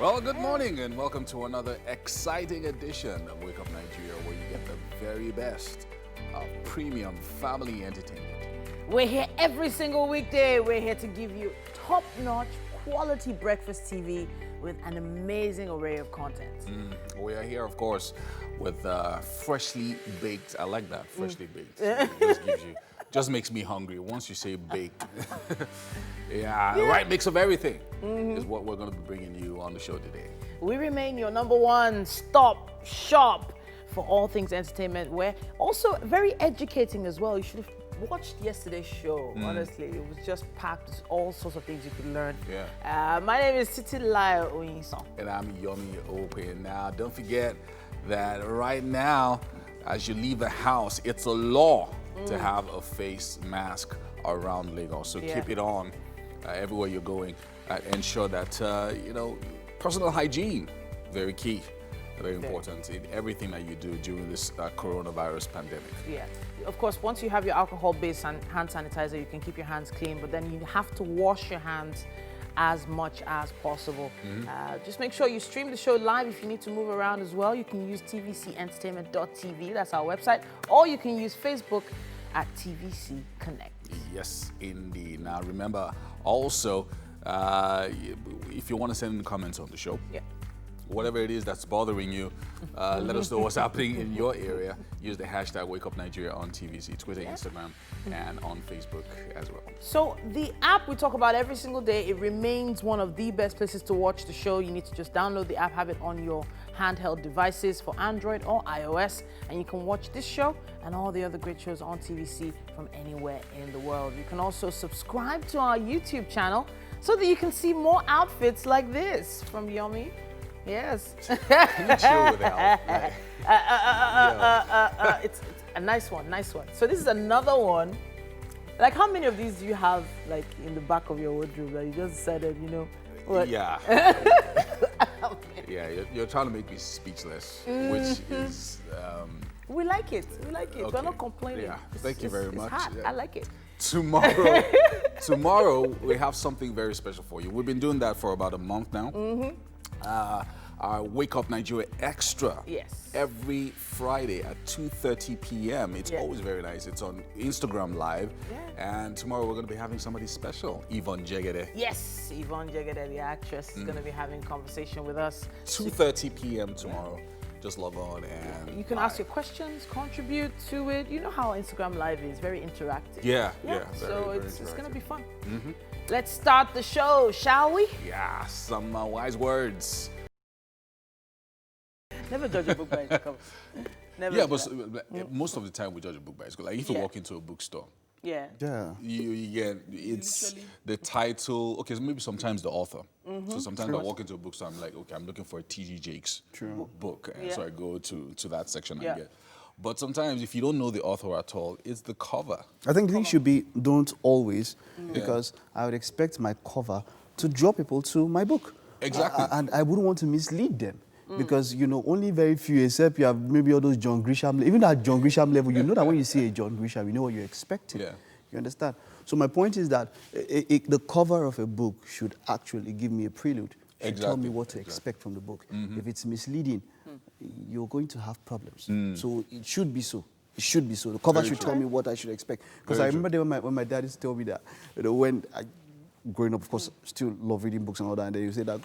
Well, good morning and welcome to another exciting edition of Wake Up Nigeria, where you get the very best of premium family entertainment. We're here every single weekday. We're here to give you top-notch quality breakfast TV with an amazing array of content. We are here, of course, with freshly baked. I like that, freshly baked. It just makes me hungry once you say baked. Yeah, the right mix of everything is what we're going to be bringing you on the show today. We remain your number one stop shop for all things entertainment. We're also very educating as well. You should have watched yesterday's show. Honestly, it was just packed with all sorts of things you could learn. Yeah. My name is Titilayo Oyinsan. And I'm Yomi Ope. Now, don't forget that right now, as you leave the house, it's a law to have a face mask around Lagos. So keep it on everywhere you're going. Ensure that, personal hygiene, very key, very important in everything that you do during this coronavirus pandemic. Yeah. Of course, once you have your alcohol-based hand sanitizer, you can keep your hands clean, but then you have to wash your hands as much as possible. Just make sure you stream the show live. If you need to move around as well, you can use tvcentertainment.tv, that's our website, or you can use Facebook at TVC Connect. Yes, indeed. Now, remember, also, if you want to send in comments on the show, whatever it is that's bothering you, let us know what's happening in your area. Use the hashtag WakeUpNigeria on TVC, Twitter, Instagram, and on Facebook as well. So the app we talk about every single day, it remains one of the best places to watch the show. You need to just download the app, have it on your handheld devices for Android or iOS, and you can watch this show and all the other great shows on TVC from anywhere in the world. You can also subscribe to our YouTube channel so that you can see more outfits like this from Yomi. Yes. Chill with that. It's a nice one, nice one. So this is another one. Like, how many of these do you have, like, in the back of your wardrobe that you just decided, what? Yeah. Yeah, you're trying to make me speechless, which is... We like it. We like it. Okay. We're not complaining. Yeah, thank you very much. It's hot. Yeah. I like it. Tomorrow, we have something very special for you. We've been doing that for about a month now. Our Wake Up Nigeria Extra. Yes. Every Friday at 2:30 p.m. It's always very nice. It's on Instagram Live. Yeah. And tomorrow we're going to be having somebody special, Yvonne Jegede. Yes, Yvonne Jegede, the actress, is going to be having conversation with us. 2:30 p.m. tomorrow. Just log on and... You can ask your questions, contribute to it. You know how Instagram Live is, very interactive. Yeah. So it's going to be fun. Let's start the show, shall we? Yeah, some wise words. Never judge a book by its cover. Never. Yeah, but most of the time we judge a book by its cover. Like if you walk into a bookstore, yeah, you get it's the title. Okay, so maybe sometimes the author. So sometimes I walk into a bookstore, I'm like, okay, I'm looking for a T.D. Jakes book, and so I go to that section and get. But sometimes if you don't know the author at all, it's the cover. I think the thing should be don't always, because I would expect my cover to draw people to my book. Exactly. And I wouldn't want to mislead them. Because, only very few, except you have maybe all those John Grisham, even at John Grisham level, you know that when you see a John Grisham, you know what you're expecting. Yeah. You understand? So my point is that the cover of a book should actually give me a prelude. Should tell me what to expect from the book. If it's misleading, you're going to have problems. So it should be so. It should be so. The cover should tell me what I should expect. Because I remember when my dad used to tell me that, when growing up, of course, still love reading books and all that. And then you say that,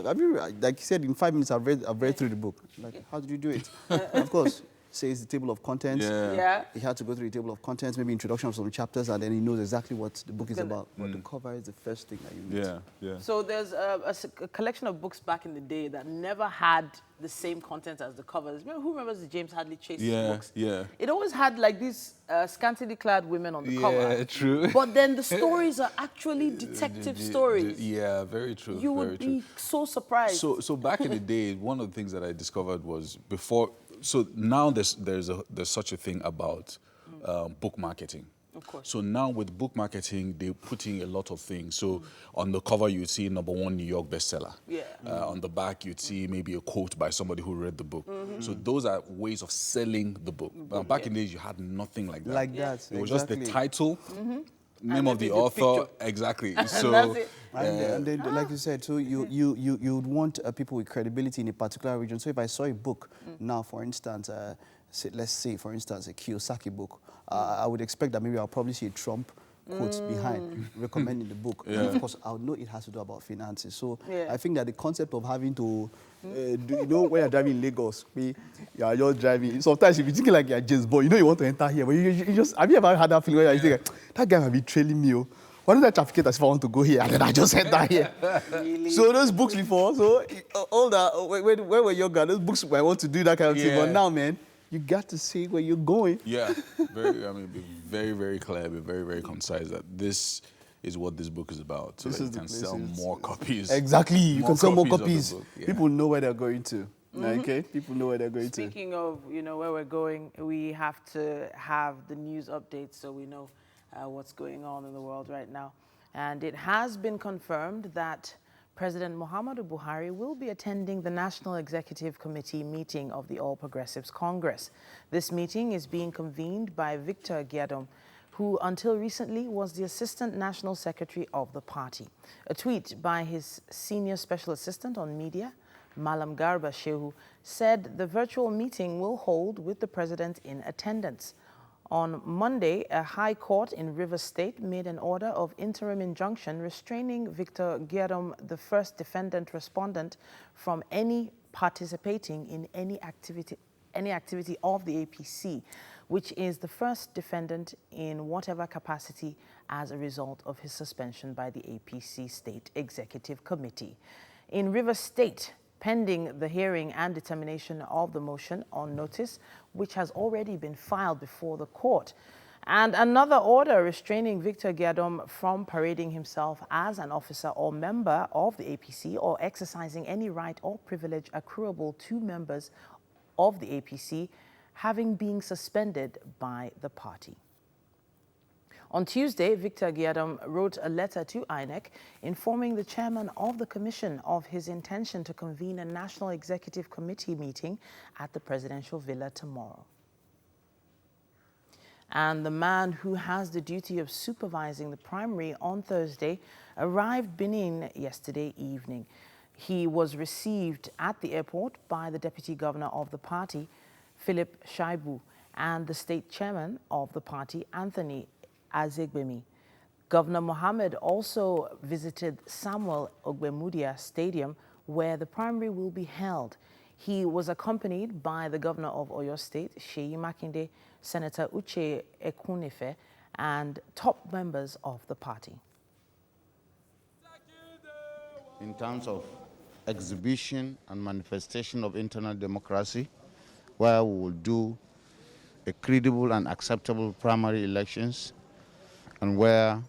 have you, like you said, in 5 minutes I've read through the book. Like, how did you do it? And of course, says the table of contents. He had to go through the table of contents, maybe introduction of some chapters, and then he knows exactly what the book is about. But the cover is the first thing that you need. Yeah. So there's a collection of books back in the day that never had the same content as the covers. Who remembers the James Hadley Chase books? Yeah. It always had like these scantily clad women on the cover. Yeah, true. But then the stories are actually detective stories. Yeah, very true. You would be so surprised. So back in the day, one of the things that I discovered was before. So now there's such a thing about book marketing. Of course. So now with book marketing, they put in a lot of things. So on the cover, you'd see #1 New York bestseller. Yeah. On the back, you'd see maybe a quote by somebody who read the book. So those are ways of selling the book. Back in the days, you had nothing like that. Like that. It was just the title Name of the author, exactly. So that's it. And then, like you said, so you would want people with credibility in a particular region. So if I saw a book now, for instance, let's say, for instance, a Kiyosaki book, I would expect that maybe I'll probably see a Trump quotes behind recommending the book. And of course, I would know it has to do about finances. So I think that the concept of having to, you know, when you're driving in Lagos, you're just driving. Sometimes if you're thinking like you're James Bond, you know you want to enter here, but you just, have you ever had that feeling where you think, that guy might be trailing me? Oh. Why don't I trafficate as if I want to go here? And then I just enter here. Really? So those books before, so all that, when we're younger, those books I want to do that kind of thing. But now, man, you got to see where you're going. Yeah, be very, very clear, be very, very concise that this is what this book is about. So that you can sell more copies. Exactly, you can sell more copies. Yeah. People know where they're going to. Okay, people know where they're going to. Speaking of, you know, where we're going, we have to have the news updates so we know what's going on in the world right now. And it has been confirmed that President Muhammadu Buhari will be attending the National Executive Committee meeting of the All Progressives Congress. This meeting is being convened by Victor Giadom, who until recently was the Assistant National Secretary of the party. A tweet by his senior special assistant on media, Malam Garba Shehu, said the virtual meeting will hold with the president in attendance. On Monday, a high court in Rivers State made an order of interim injunction restraining Victor Giadom, the first defendant respondent, from any participating in any activity of the APC, which is the first defendant in whatever capacity as a result of his suspension by the APC State Executive Committee. In Rivers State, pending the hearing and determination of the motion on notice, which has already been filed before the court, and another order restraining Victor Giadom from parading himself as an officer or member of the APC or exercising any right or privilege accruable to members of the APC, having been suspended by the party. On Tuesday, Victor Giadom wrote a letter to INEC informing the chairman of the commission of his intention to convene a National Executive Committee meeting at the presidential villa tomorrow. And the man who has the duty of supervising the primary on Thursday arrived Benin yesterday evening. He was received at the airport by the deputy governor of the party, Philip Shaibu, and the state chairman of the party, Anthony Azegbemi. Governor Mohammed also visited Samuel Ogbemudia Stadium, where the primary will be held. He was accompanied by the governor of Oyo State, Seyi Makinde, Senator Uche Ekunefe, and top members of the party. In terms of exhibition and manifestation of internal democracy, where we will do a credible and acceptable primary elections, and where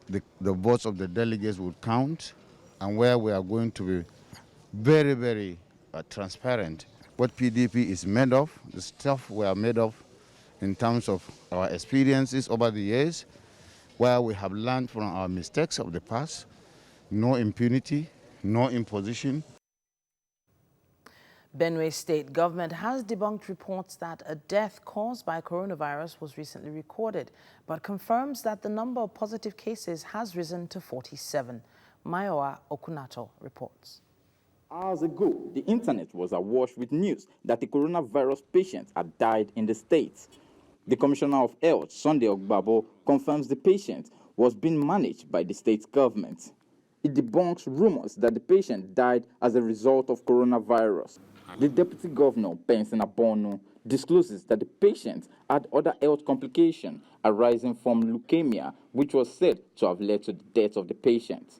the votes of the delegates would count, and where we are going to be very, very transparent. What PDP is made of, the stuff we are made of in terms of our experiences over the years, where we have learned from our mistakes of the past, no impunity, no imposition. Benue State government has debunked reports that a death caused by coronavirus was recently recorded, but confirms that the number of positive cases has risen to 47. Mayowa Okunato reports. Hours ago, the internet was awash with news that the coronavirus patient had died in the state. The Commissioner of Health, Sunday Ogbabo, confirms the patient was being managed by the state government. It debunks rumors that the patient died as a result of coronavirus. The Deputy Governor, Benson Abono, discloses that the patient had other health complications arising from leukemia, which was said to have led to the death of the patient.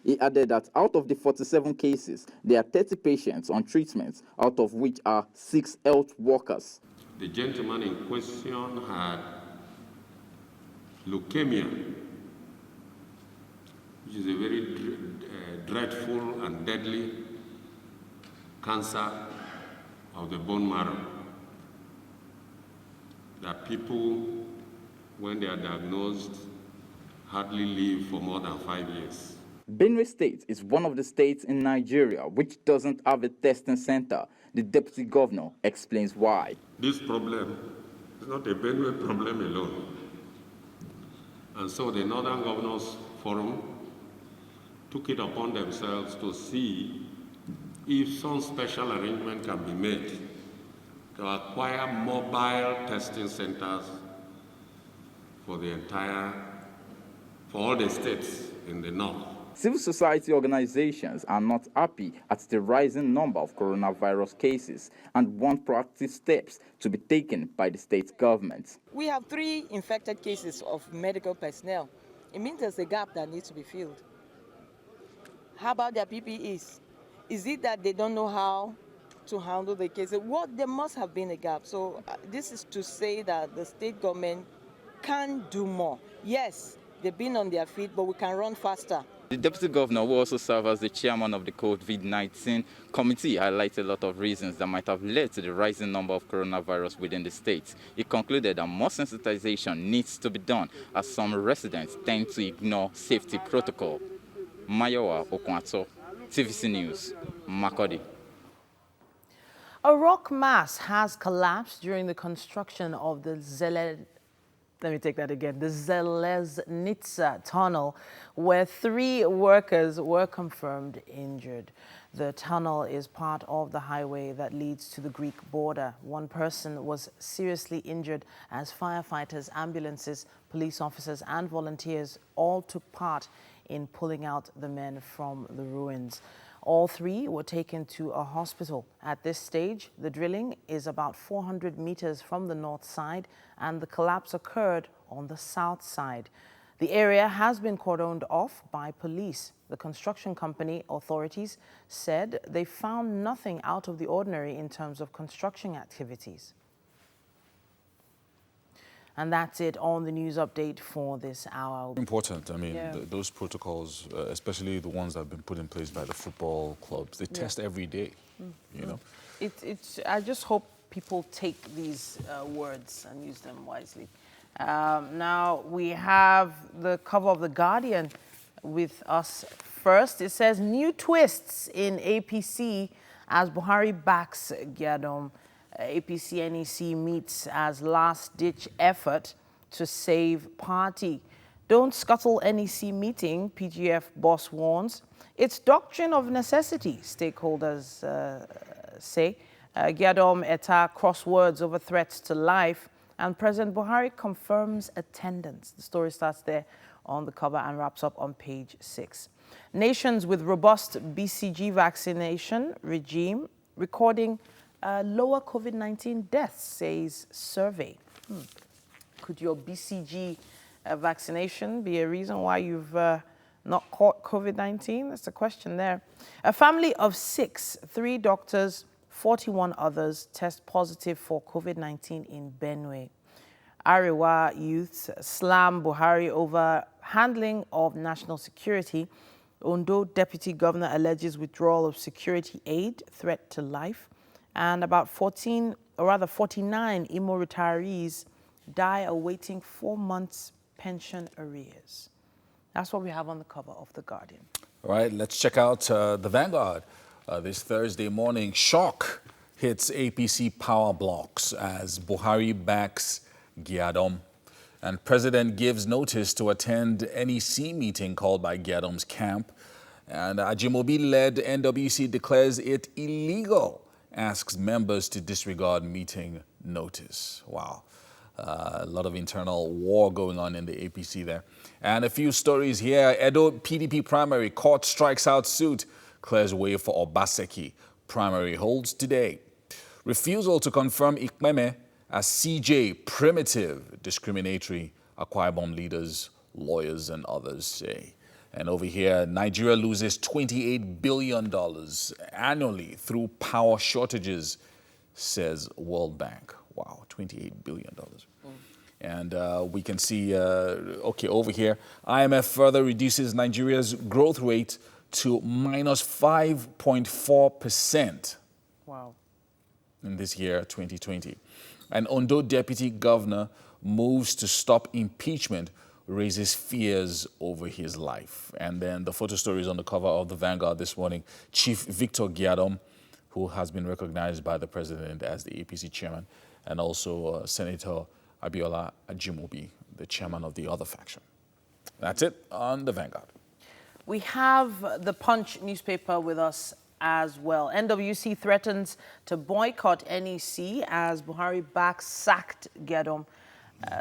He added that out of the 47 cases, there are 30 patients on treatment, out of which are 6 health workers. The gentleman in question had leukemia, which is a very dreadful and deadly cancer of the bone marrow. That people, when they are diagnosed, hardly live for more than 5 years. Benue State is one of the states in Nigeria which doesn't have a testing center. The Deputy Governor explains why. This problem is not a Benue problem alone. And so the Northern Governors Forum took it upon themselves to see if some special arrangement can be made to acquire mobile testing centers for all the states in the north. Civil society organizations are not happy at the rising number of coronavirus cases and want proactive steps to be taken by the state government. We have 3 infected cases of medical personnel. It means there's a gap that needs to be filled. How about their PPEs? Is it that they don't know how to handle the cases? Well, there must have been a gap. So this is to say that the state government can do more. Yes, they've been on their feet, but we can run faster. The Deputy Governor, who also serves as the chairman of the COVID-19 committee, highlighted a lot of reasons that might have led to the rising number of coronavirus within the state. He concluded that more sensitization needs to be done as some residents tend to ignore safety protocol. Mayowa Okwato, TVC News, Makurdi. A rock mass has collapsed during the construction of the Zeleznica tunnel, where 3 workers were confirmed injured. The tunnel is part of the highway that leads to the Greek border. 1 person was seriously injured as firefighters, ambulances, police officers and volunteers all took part in pulling out the men from the ruins. All 3 were taken to a hospital. At this stage, the drilling is about 400 meters from the north side and the collapse occurred on the south side. The area has been cordoned off by police. The construction company authorities said they found nothing out of the ordinary in terms of construction activities. And that's it on the news update for this hour. Important. I mean, those protocols, especially the ones that have been put in place by the football clubs, they test every day, you know. I just hope people take these words and use them wisely. Now we have the cover of The Guardian with us first. It says, new twists in APC as Buhari backs Gyadom. APC-NEC meets as last-ditch effort to save party. Don't scuttle NEC meeting, PGF boss warns. It's doctrine of necessity, stakeholders say. Gyadom Eta crosswords over threats to life, and President Buhari confirms attendance. The story starts there on the cover and wraps up on page 6. Nations with robust BCG vaccination regime recording lower COVID-19 deaths, says survey. Could your BCG vaccination be a reason why you've not caught COVID-19? That's the question there. A family of 6, 3 doctors, 41 others test positive for COVID-19 in Benue. Arewa youths slam Buhari over handling of national security. Ondo Deputy Governor alleges withdrawal of security aid, threat to life. And about 49 Imo retirees die awaiting 4 months pension arrears. That's what we have on the cover of The Guardian. All right, let's check out the Vanguard. This Thursday morning, shock hits APC power blocks as Buhari backs Gyadom. And President gives notice to attend NEC meeting called by Gyadom's camp. And Ajimobi-led NWC declares it illegal, asks members to disregard meeting notice. Wow. A lot of internal war going on in the APC there. And a few stories here. Edo PDP primary, court strikes out suit, clears way for Obaseki. Primary holds today. Refusal to confirm Ikmeme as CJ, primitive, discriminatory, Akwa Ibom leaders, lawyers and others say. And over here, Nigeria loses $28 billion annually through power shortages, says World Bank. Wow, $28 billion. And we can see, okay, over here, IMF further reduces Nigeria's growth rate to minus 5.4%. Wow. In this year, 2020. An Ondo deputy governor moves to stop impeachment, raises fears over his life. And then the photo story is on the cover of the Vanguard this morning. Chief Victor Gyadom, who has been recognized by the president as the APC chairman, and also Senator Abiola Ajimobi, the chairman of the other faction. That's it on the Vanguard. We have the Punch newspaper with us as well. NWC threatens to boycott NEC as Buhari backs sacked Gedom.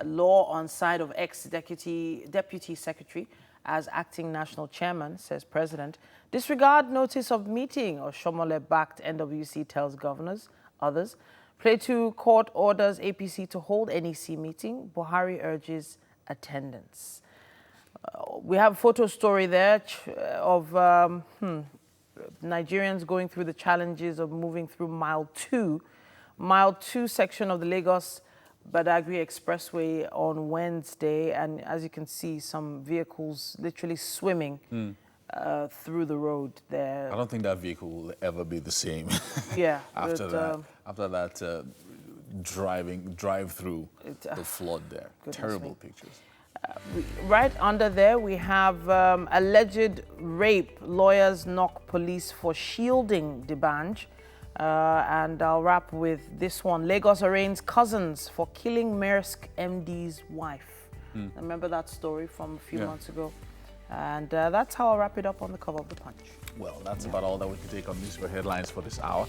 Law on side of ex-deputy secretary as acting national chairman, says president. Disregard notice of meeting, Oshomole-backed NWC tells governors. Others. Plateau court orders APC to hold NEC meeting. Buhari urges attendance. We have a photo story there of Nigerians going through the challenges of moving through Mile 2 section of the Lagos-Badagry Expressway on Wednesday. And as you can see, some vehicles literally swimming through the road there. I don't think that vehicle will ever be the same. Yeah. after that drive-through, the flood there. Terrible pictures. Right under there, we have alleged rape. Lawyers knock police for shielding D'banj. And I'll wrap with this one. Lagos arraigns cousins for killing Maersk MD's wife. Remember that story from a few months ago? And that's how I'll wrap it up on the cover of the Punch. Well, that's about all that we can take on newspaper headlines for this hour.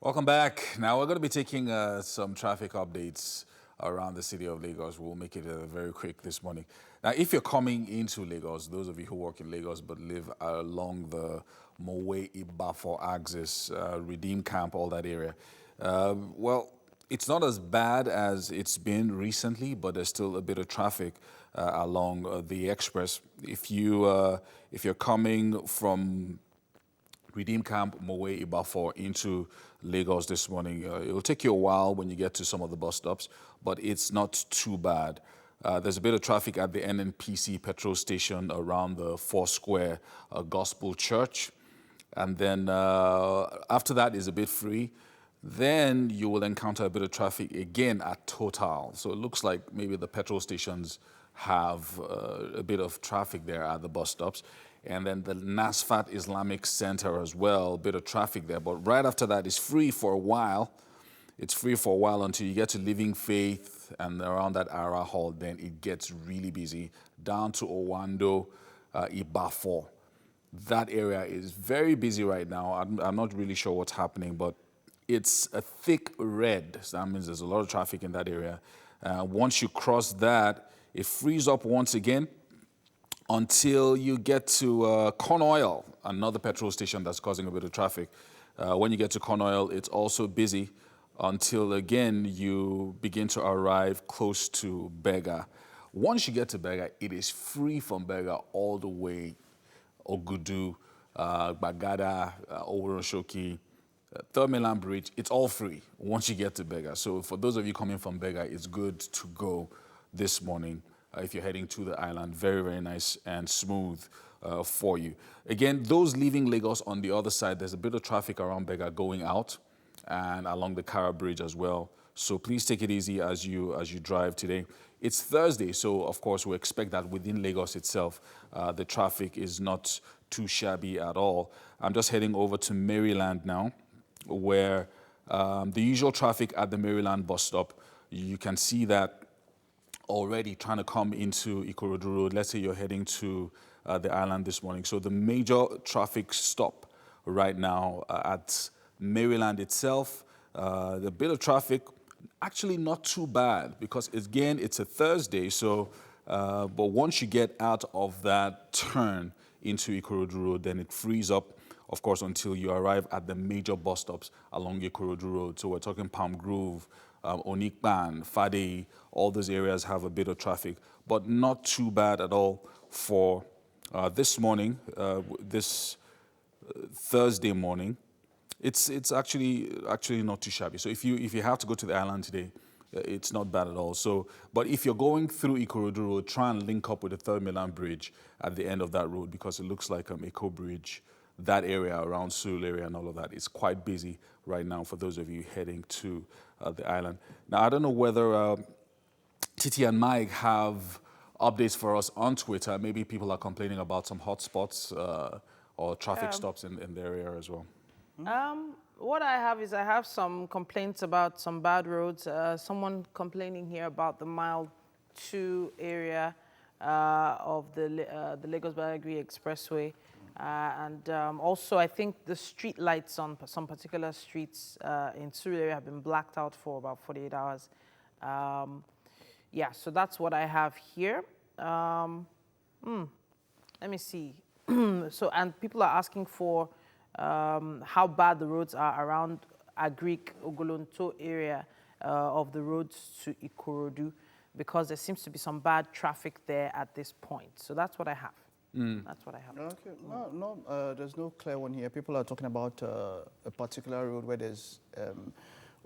Welcome back. Now we're going to be taking some traffic updates around the city of Lagos. We'll make it very quick this morning. Now, if you're coming into Lagos, those of you who work in Lagos but live along the Mowe-Ibafor axis, Redeem Camp, all that area, well, it's not as bad as it's been recently, but there's still a bit of traffic along the express. If you're coming from Redeem Camp, Mowe-Ibafor into Lagos this morning, it'll take you a while when you get to some of the bus stops, but it's not too bad. There's a bit of traffic at the NNPC petrol station around the Four Square Gospel Church. And then after that is a bit free. Then you will encounter a bit of traffic again at Total. So it looks like maybe the petrol stations have a bit of traffic there at the bus stops. And then the Nasfat Islamic Center as well, a bit of traffic there. But right after that, it's free for a while. It's free for a while until you get to Living Faith and around that Ara Hall. Then it gets really busy. Down to Owando, Ibafor. That area is very busy right now. I'm not really sure what's happening, but it's a thick red. So that means there's a lot of traffic in that area. Once you cross that, it frees up once again until you get to Corn Oil, another petrol station that's causing a bit of traffic. When you get to Corn Oil, it's also busy until, again, you begin to arrive close to Bega. Once you get to Bega, it is free from Bega all the way Ogudu, Bagada, Oworoshoki, Third Mainland Bridge. It's all free once you get to Bega. So for those of you coming from Bega, it's good to go this morning. If you're heading to the island, very, very nice and smooth for you. Again, those leaving Lagos on the other side, there's a bit of traffic around Bega going out and along the Kara Bridge as well. So please take it easy as you drive today. It's Thursday, so of course we expect that within Lagos itself, the traffic is not too shabby at all. I'm just heading over to Maryland now, where the usual traffic at the Maryland bus stop, you can see that already trying to come into Ikorodu Road. Let's say you're heading to the island this morning. So the major traffic stop right now at Maryland itself, the bit of traffic, actually not too bad because, again, it's a Thursday. So, but once you get out of that turn into Ikorodu Road, then it frees up, of course, until you arrive at the major bus stops along Ikorodu Road. So we're talking Palm Grove, Onikban, Fadei, all those areas have a bit of traffic, but not too bad at all for this morning, this Thursday morning. It's actually not too shabby. So if you have to go to the island today, it's not bad at all. So, but if you're going through Ikorodu Road, try and link up with the Third Mainland Bridge at the end of that road because it looks like Eco Bridge, that area around Seoul area and all of that is quite busy right now for those of you heading to the island. Now, I don't know whether Titi and Mike have updates for us on Twitter. Maybe people are complaining about some hotspots or traffic stops in their area as well. What I have some complaints about some bad roads. Someone complaining here about the Mile 2 area of the Lagos Badagry Expressway. And also, I think the street lights on some particular streets in Surrey have been blacked out for about 48 hours. Yeah, so that's what I have here. Let me see. So, and people are asking for how bad the roads are around Agric, Ogolonto area of the roads to Ikorodu, because there seems to be some bad traffic there at this point. So that's what I have. That's what I have. Okay, there's no clear one here. People are talking about a particular road where there's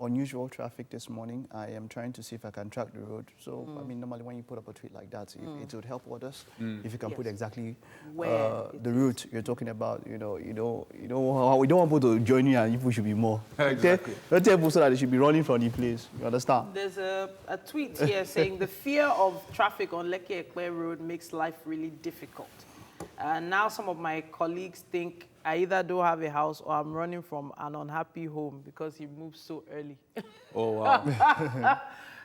unusual traffic this morning. I am trying to see if I can track the road. So, I mean, normally when you put up a tweet like that, it would help others if you can put exactly where the route you're talking about. You know how we don't want people to join you and people should be more. Exactly. Don't tell people so that they should be running from the place. You understand? There's a tweet here saying the fear of traffic on Lekki Ekpe Road makes life really difficult. Now some of my colleagues think I either don't have a house or I'm running from an unhappy home because he moved so early. Oh, wow.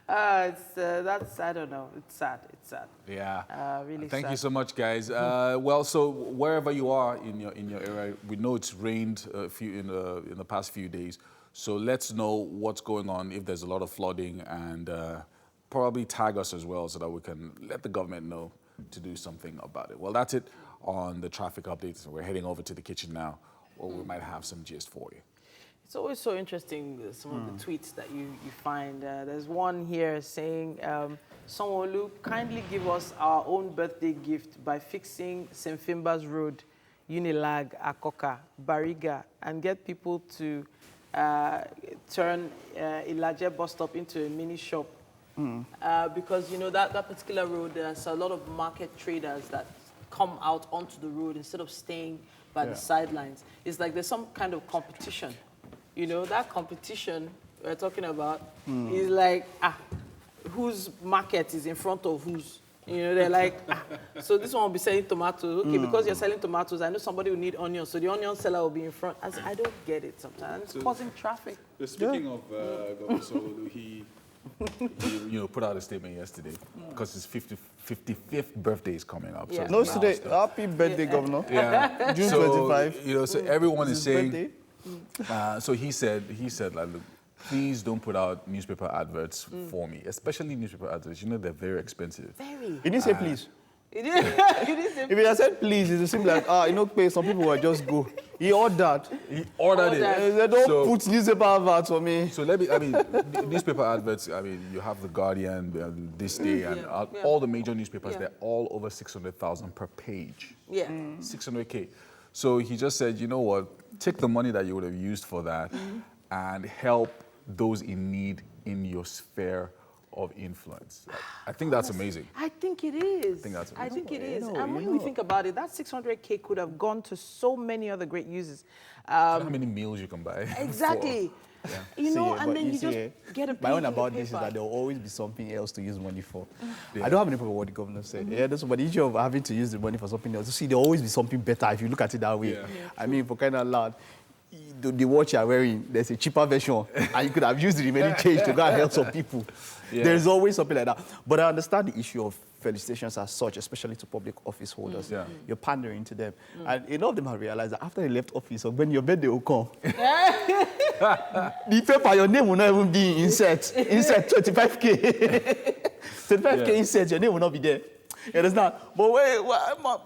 That's, I don't know, it's sad, it's sad. Yeah. Really Thank sad. you so much, guys. Well, so wherever you are in your area, we know it's rained in the past few days. So let's know what's going on, if there's a lot of flooding, and probably tag us as well so that we can let the government know to do something about it. Well, that's it on the traffic updates. We're heading over to the kitchen now, where we might have some gist for you. It's always so interesting, some of the tweets that you find. There's one here saying, Sanwo-Olu, kindly give us our own birthday gift by fixing St. Fimba's Road, Unilag, Akoka, Bariga, and get people to turn Ilaje bus stop into a mini shop. Because, you know, that particular road, there's a lot of market traders that come out onto the road instead of staying by the sidelines. It's like there's some kind of competition. You know, that competition we're talking about is like, whose market is in front of whose? You know, they're like, so this one will be selling tomatoes. Okay, because you're selling tomatoes, I know somebody will need onions, so the onion seller will be in front. I don't get it sometimes. It's causing traffic. Speaking of Governor Sanwo-Olu, he put out a statement yesterday because his 55th birthday is coming up. Yeah. No, today. Happy birthday, Governor. Yeah. June 25. You know, so everyone is saying. Birthday? So he said, like, look, please don't put out newspaper adverts for me, especially newspaper adverts. You know, they're very expensive. Very. He didn't say please. He didn't say If he had said please, it would seem like, pay, some people will just go. He ordered. He ordered it. They don't put newspaper adverts for me. So newspaper adverts, you have The Guardian, This Day, and all the major newspapers, they're all over 600,000 per page. Yeah. 600K. So he just said, you know what, take the money that you would have used for that and help those in need in your sphere of influence. I think that's amazing. I think it is. I think it is. And when we think about it, that 600K could have gone to so many other great uses. How many meals you can buy. Exactly. You know, and then you just get a page. My own about this is that there will always be something else to use money for. I don't have any problem with what the governor said. But the issue of having to use the money for something else, you see, there will always be something better if you look at it that way. I mean, for kind of loud, the watch you're wearing, there's a cheaper version, and you could have used the remaining change to go and help some people. There's always something like that. But I understand the issue of felicitations as such, especially to public office holders. You're pandering to them. And a lot of them have realized that after they left office, or when your birthday will come, the paper, your name will not even be insert 25K. 25K insert, your name will not be there. You understand? But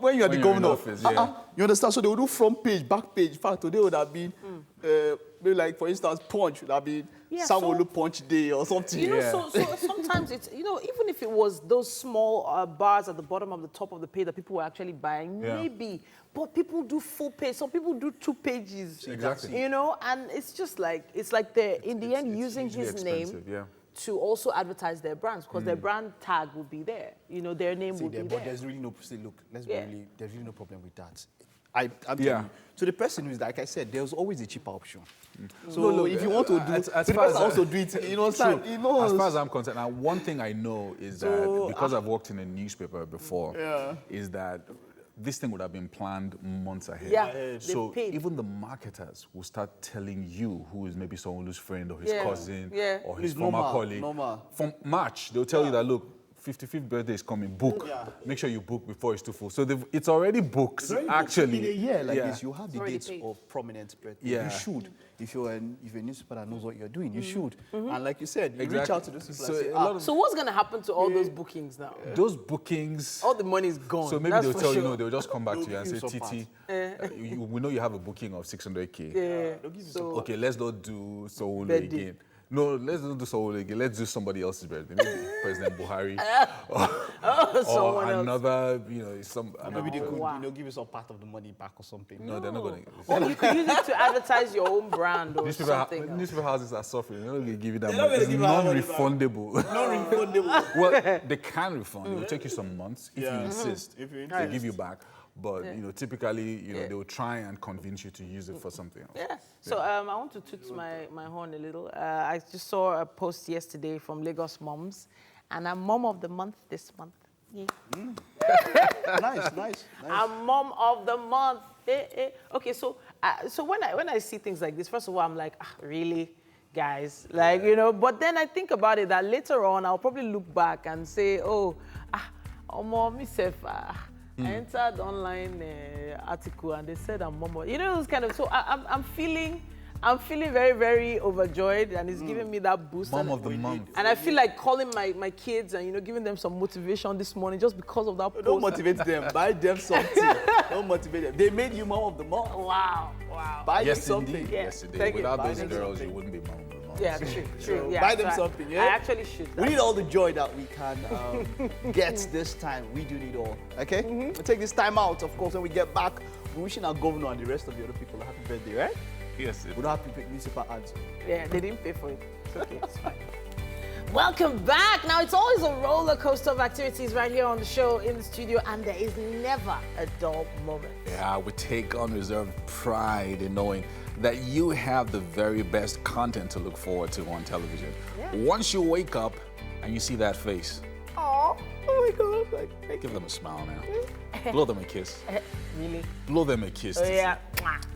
when you are the governor, office, you understand? So they will do front page, back page. In fact, today would have been, maybe like, for instance, Punch would have been Sanwo-Olu Punch Day or something. You know, so sometimes it's, you know, even if it was those small bars at the bottom of the top of the page that people were actually buying, maybe. But people do full page. Some people do 2 pages. Exactly. You know, and it's just like, they're, in the end, using his name to also advertise their brands, because their brand tag will be there. You know, their name will be there. But there's really no, there's really no problem with that. I'm telling you. So the person who is, like I said, there's always a cheaper option. So if you want to do, as far as also do it, you know, as far as I'm concerned, now one thing I know is that because I've worked in a newspaper before, is that this thing would have been planned months ahead. So even the marketers will start telling you who is maybe someone's friend or his cousin or his former colleague. From March, they'll tell you that, look, 55th birthday is coming, book. Make sure you book before it's too full. So it's already booked, actually. In a year like this, you have the dates paid. of prominent birthdays. Yeah. You should. If you're a newspaper that knows what you're doing, you should. And like you said, you reach out to those people and say, So what's going to happen to all those bookings now? Those bookings... All the money is gone. So maybe That's they'll for tell sure. you, no, they'll just come back to you and say, some Titi, we know you have a booking of 600K. So Okay, let's not do Sowolu Birthday. again. No, let's not do Sowolu again. Let's do somebody else's birthday. Maybe President Buhari. or someone else. another, some... maybe they could, Wow. give you some part of the money back or something. No, they're not going to... Or you could use it to advertise your own brand or something. else. Newspaper houses are suffering. They're not going to give you that They're not money. It's gonna give you that money non-refundable. Non-refundable. Well, they can refund. It will take you some months if you insist. If you They give you back. But typically, they will try and convince you to use it for something else. Yeah. So I want to toot my horn a little. I just saw a post yesterday from Lagos moms, and I'm mom of the month this month. Yeah. Nice. I'm mom of the month. Okay, so when I see things like this, first of all, I'm like, really, guys, like But then I think about it that later on I'll probably look back and say, mom, myself. I entered online article and they said I'm mom. Those kind of. So I'm feeling very, very overjoyed, and it's giving me that boost. Mom of the month. And I feel like calling my kids and giving them some motivation this morning just because of that post. Don't motivate them. Buy them something. Don't motivate them. They made you mom of the month. Wow. Buy them Yes, something. indeed. Yeah. Yes, indeed. Thank you. Without Buy those them girls, something. you wouldn't be mom of the month. Yeah, true. So Yeah, buy them so something, I yeah? actually should. We need all the joy that we can get this time. We do need all. Okay? We'll take this time out, of course. When we get back, we're wishing our governor and the rest of the other people a happy birthday, right? Yes. We don't have to pick newspaper ads. Yeah, they didn't pay for it. It's okay, it's fine. Welcome back. Now, it's always a roller coaster of activities right here on the show, in the studio, and there is never a dull moment. Yeah, we take unreserved pride in knowing that you have the very best content to look forward to on television. Yeah. Once you wake up and you see that face, Oh my God. give them a smile now. Blow them a kiss. Really? Blow them a kiss. Oh, yeah.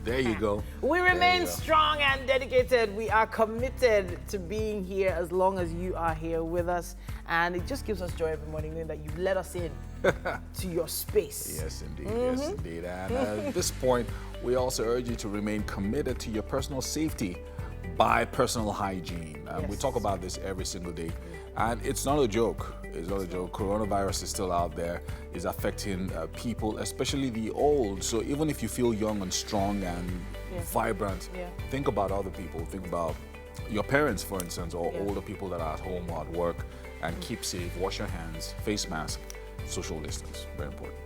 There you go. We There you remain go. strong and dedicated. We are committed to being here as long as you are here with us. And it just gives us joy every morning knowing that you let us in to your space. Yes, indeed. Yes, indeed. And at this point, we also urge you to remain committed to your personal safety by personal hygiene. We talk about this every single day. And it's not a joke. It's not a joke. Coronavirus is still out there. It's affecting people, especially the old. So even if you feel young and strong and vibrant, think about other people. Think about your parents, for instance, or older people that are at home or at work. And keep safe. Wash your hands. Face mask. Social distance. Very important.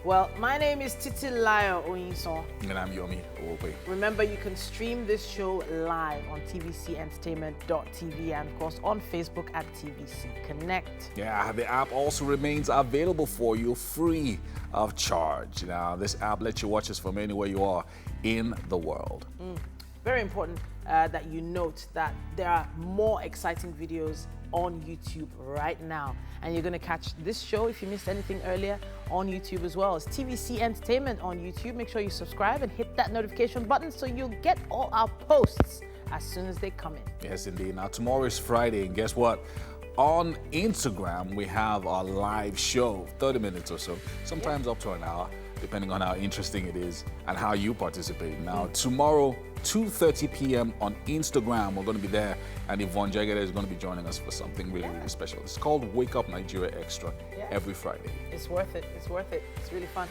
Well, my name is Titilayo Oyinson. And I'm Yomi Owope. Remember, you can stream this show live on tvcentertainment.tv and, of course, on Facebook at TVC Connect. Yeah, the app also remains available for you free of charge. Now, this app lets you watch us from anywhere you are in the world. Very important that you note that there are more exciting videos on YouTube right now. And you're going to catch this show, if you missed anything earlier, on YouTube as well. It's TVC Entertainment on YouTube. Make sure you subscribe and hit that notification button so you'll get all our posts as soon as they come in. Yes, indeed. Now, tomorrow is Friday, and guess what? On Instagram, we have our live show, 30 minutes or so, sometimes up to an hour, depending on how interesting it is and how you participate. Now, tomorrow, 2:30 p.m. on Instagram, we're going to be there, and Yvonne Jagger is going to be joining us for something really, really special. It's called Wake Up Nigeria Extra every Friday. It's worth it. It's worth it. It's really fun.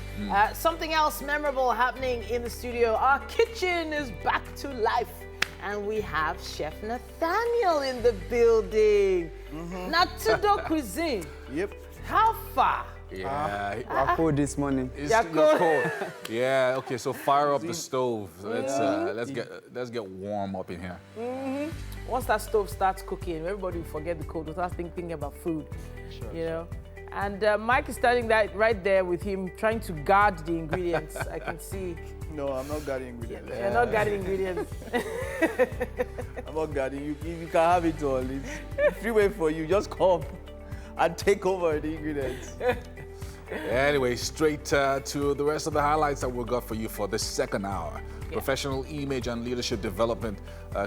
Something else memorable happening in the studio. Our kitchen is back to life. And we have Chef Nathanael in the building. Natudo Cuisine. Yep. How far? Yeah. We're cold this morning. It's Yeah, not cold. Yeah, okay, so fire up the stove. Let's get warm up in here. Once that stove starts cooking, everybody will forget the cold. We'll start thinking about food, you know. And Mike is standing right there with him, trying to guard the ingredients. I can see. No, I'm not guarding ingredients. You're not guarding ingredients. I'm not guarding. You can have it all. It's free way for you. Just come and take over the ingredients. Anyway, straight to the rest of the highlights that we've got for you for this second hour. Professional image and leadership development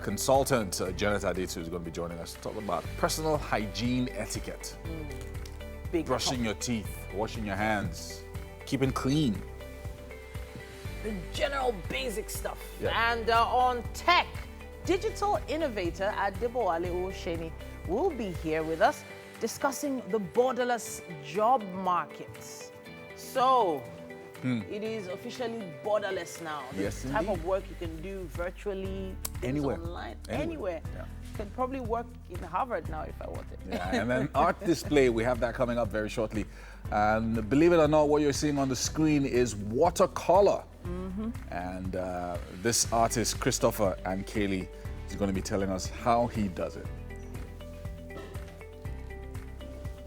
consultant Janet Adetu is going to be joining us to talk about personal hygiene etiquette. big Brushing your teeth, washing your hands, keeping clean. the general basic stuff. Yeah. And on tech, digital innovator Adebowale Owoseni will be here with us discussing the borderless job markets. So, it is officially borderless now. The Yes, type indeed. of work you can do virtually, things Anywhere. online, Anywhere. anywhere. Yeah. Can probably work in Harvard now if I wanted. Yeah, and then art display, we have that coming up very shortly. And believe it or not, what you're seeing on the screen is watercolor. And this artist, Christopher and Kaylee, is going to be telling us how he does it.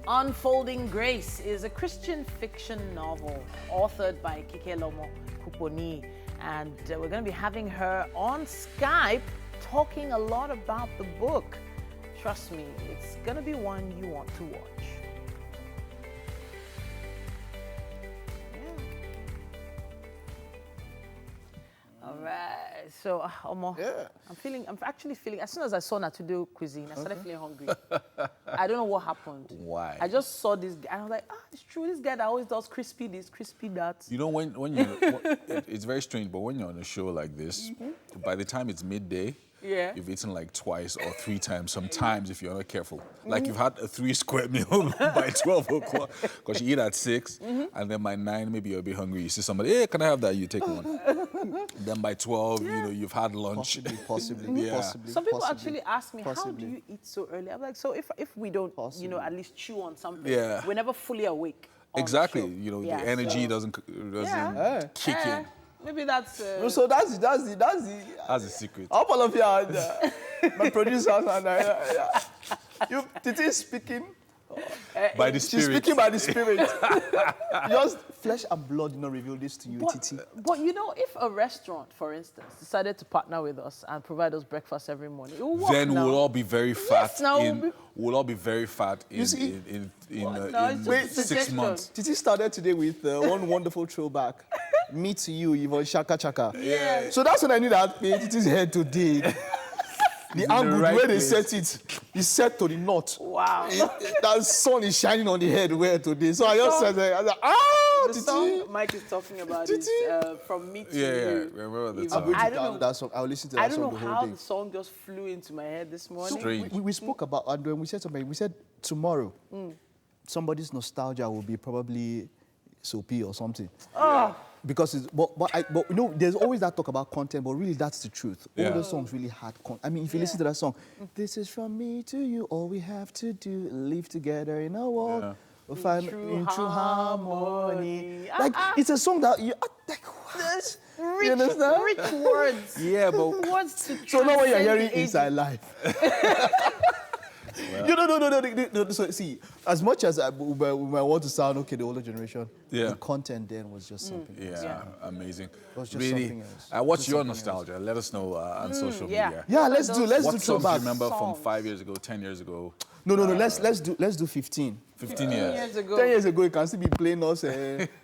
Unfolding Grace is a Christian fiction novel authored by Kikelomo Kuponi. And we're going to be having her on Skype talking a lot about the book. Trust me, it's going to be one you want to watch. All right, so Omo, I'm actually feeling, as soon as I saw Natudo cuisine, I started feeling hungry. I don't know what happened. Why? I just saw this guy, and I was like, it's true, this guy that always does crispy this, crispy that. You know, when you, it's very strange, but when you're on a show like this, by the time it's midday, Yeah. you've eaten like twice or 3 times, sometimes if you're not careful. Like you've had a 3 square meal by 12 o'clock, because you eat at 6, and then by 9, maybe you're a bit hungry. You see somebody, hey, can I have that? You take one. Then by 12, you know, you've had lunch. Possibly. Yeah. Some people possibly. actually ask me, how do Possibly. you eat so early? I'm like, so if we don't, you know, at least chew on something, Yeah. we're never fully awake. on the Exactly. show. You know, Yeah, the energy so- doesn't Yeah. kick in. Maybe that's... So that's the That's the secret. Up all of you are my producers and you Titi is speaking. By the She's spirit. speaking by the spirit. Just flesh and blood did not reveal this to you, Titi. But you know, if a restaurant, for instance, decided to partner with us and provide us breakfast every morning, it will work Then now. we'll all be very fat. now We'll all be very fat in, see? No, it's just in a 6 suggestion. months. Titi started today with one wonderful throwback. Me to you, Yvonne Shaka Chaka. Yeah. So that's when I knew that Titi's head today. The angle, right the way they place. set it, is set to the north. Wow. That sun is shining on the head where today. So I just said, The Titi. song Mike is talking about is From Me to Yeah, You. remember the Even- song. I don't know. That song. I'll listen to I that don't know song the how whole day. the song just flew into my head this morning. Strange. We spoke about, and when we said something, we said tomorrow, somebody's nostalgia will be probably soapy or something. Because it's, but you know, there's always that talk about content, but really that's the truth. All Yeah. those songs really had content. I mean, if you listen to that song, this is from me to you, all we have to do, live together in a world. Yeah. We'll find true in true harmony. harmony. Like, it's a song that you, like, what? Rich, You understand? rich words. Yeah, but Words to So now when you're transcend hearing the ages. Inside Life. No. So see, as much as we might want to sound okay, the older generation, Yeah. the content then was just something else. yeah, amazing. was just Really. something else. What's Just your something else. nostalgia? Let us know on social yeah. media. Yeah, let's do What songs do you throwback. remember Songs. from 5 years ago, 10 years ago, No. Let's do 15. 15 years? Years ago. 10 years ago, you can still be playing us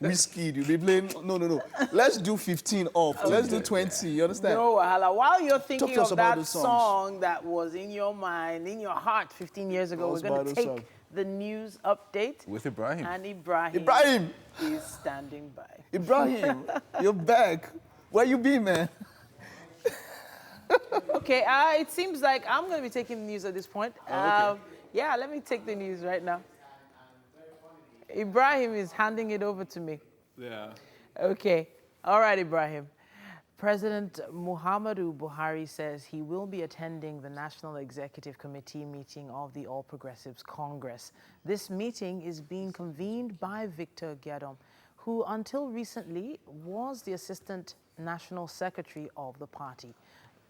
whiskey. You'll be playing. No. Let's do 15 off. Let's do 20. You understand? No, Wahala. While you're Talk thinking to us of about that those songs. song that was in your mind, in your heart 15 years ago, Tell we're us going about to those take songs. the news update. With Ibrahim. And Ibrahim Ibrahim, is standing by. Ibrahim, you're back. Where you been, man? Okay, it seems like I'm going to be taking the news at this point. Yeah, let me take the news right now. Ibrahim is handing it over to me. Yeah. Okay. All right, Ibrahim. President Muhammadu Buhari says he will be attending the National Executive Committee meeting of the All Progressives Congress. This meeting is being convened by Victor Giadom, who until recently was the Assistant National Secretary of the party.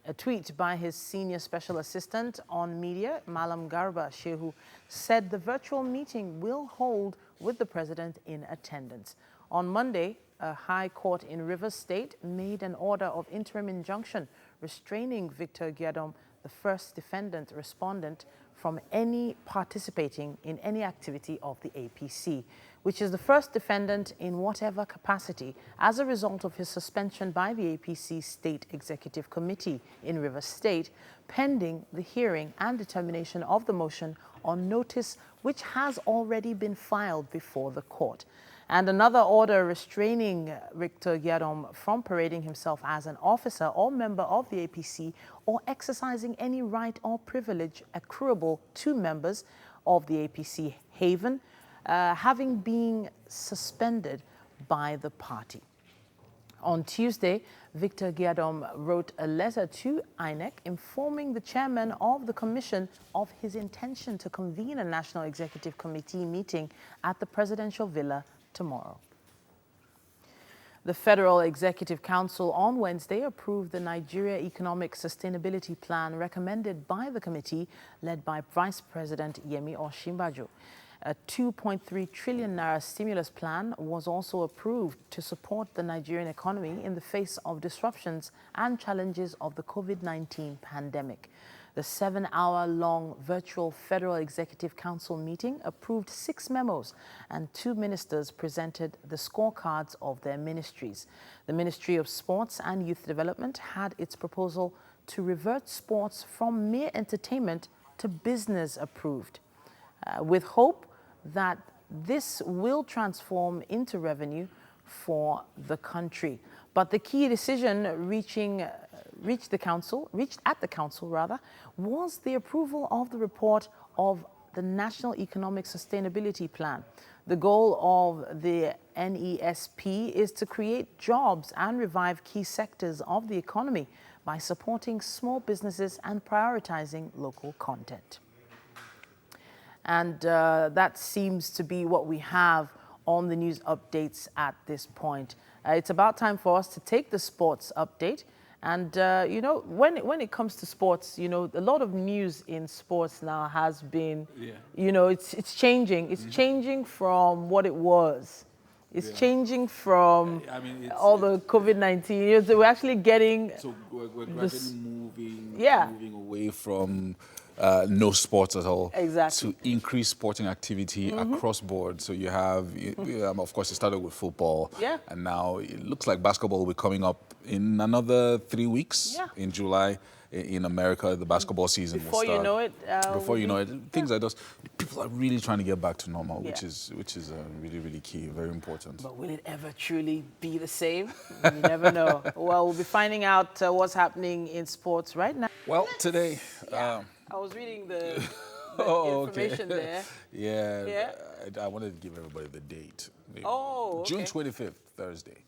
A tweet by his senior special assistant on media, Malam Garba Shehu, said the virtual meeting will hold with the president in attendance. On Monday, a high court in Rivers State made an order of interim injunction restraining Victor Giadom, the first defendant respondent, from any participating in any activity of the APC. which is the first defendant in whatever capacity as a result of his suspension by the APC State Executive Committee in Rivers State, pending the hearing and determination of the motion on notice which has already been filed before the court. And another order restraining Victor Gyadom from parading himself as an officer or member of the APC or exercising any right or privilege accruable to members of the APC Haven, having been suspended by the party. On Tuesday, Victor Gyadom wrote a letter to INEC informing the chairman of the commission of his intention to convene a National Executive Committee meeting at the Presidential Villa tomorrow. The Federal Executive Council on Wednesday approved the Nigeria Economic Sustainability Plan recommended by the committee led by Vice President Yemi Osinbajo. A 2.3 trillion naira stimulus plan was also approved to support the Nigerian economy in the face of disruptions and challenges of the COVID-19 pandemic. The 7-hour-long virtual Federal Executive Council meeting approved 6 memos, and 2 ministers presented the scorecards of their ministries. The Ministry of Sports and Youth Development had its proposal to revert sports from mere entertainment to business approved, with hope that this will transform into revenue for the country. But the key decision reached at the council, was the approval of the report of the National Economic Sustainability Plan. The goal of the NESP is to create jobs and revive key sectors of the economy by supporting small businesses and prioritizing local content. And that seems to be what we have on the news updates at this point. It's about time for us to take the sports update. And, you know, when it comes to sports, you know, a lot of news in sports now has been, you know, it's changing. It's changing from what it was. It's changing from all the COVID-19. We're actually getting... So we're gradually moving away from no sports at all to increase sporting activity across board. So you have, of course, it started with football, and now it looks like basketball will be coming up in another 3 weeks in July. In America, the basketball season will start. Before you know it, before you know it, things like those. People are really trying to get back to normal, which is really, really key, very important. But will it ever truly be the same? You never know. Well, we'll be finding out what's happening in sports right now. Well, today... I was reading the information there. I wanted to give everybody the date. June 25th, Thursday.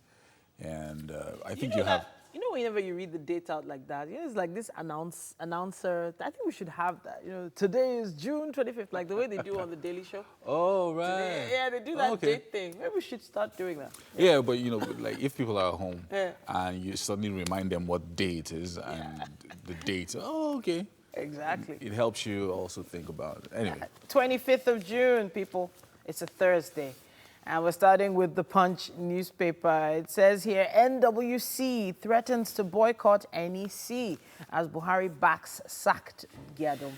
And I think you have... You know, whenever you read the date out like that, it's like this announcer. I think we should have that. You know, today is June 25th, like the way they do on the Daily Show. Oh, right. Today, they do that date thing. Maybe we should start doing that. Yeah, but you know, like if people are at home and you suddenly remind them what day it is and the date. Oh, okay. Exactly. It helps you also think about it. Anyway. 25th of June, people. It's a Thursday. And we're starting with the Punch newspaper. It says here, NWC threatens to boycott NEC as Buhari backs sacked Gyadom.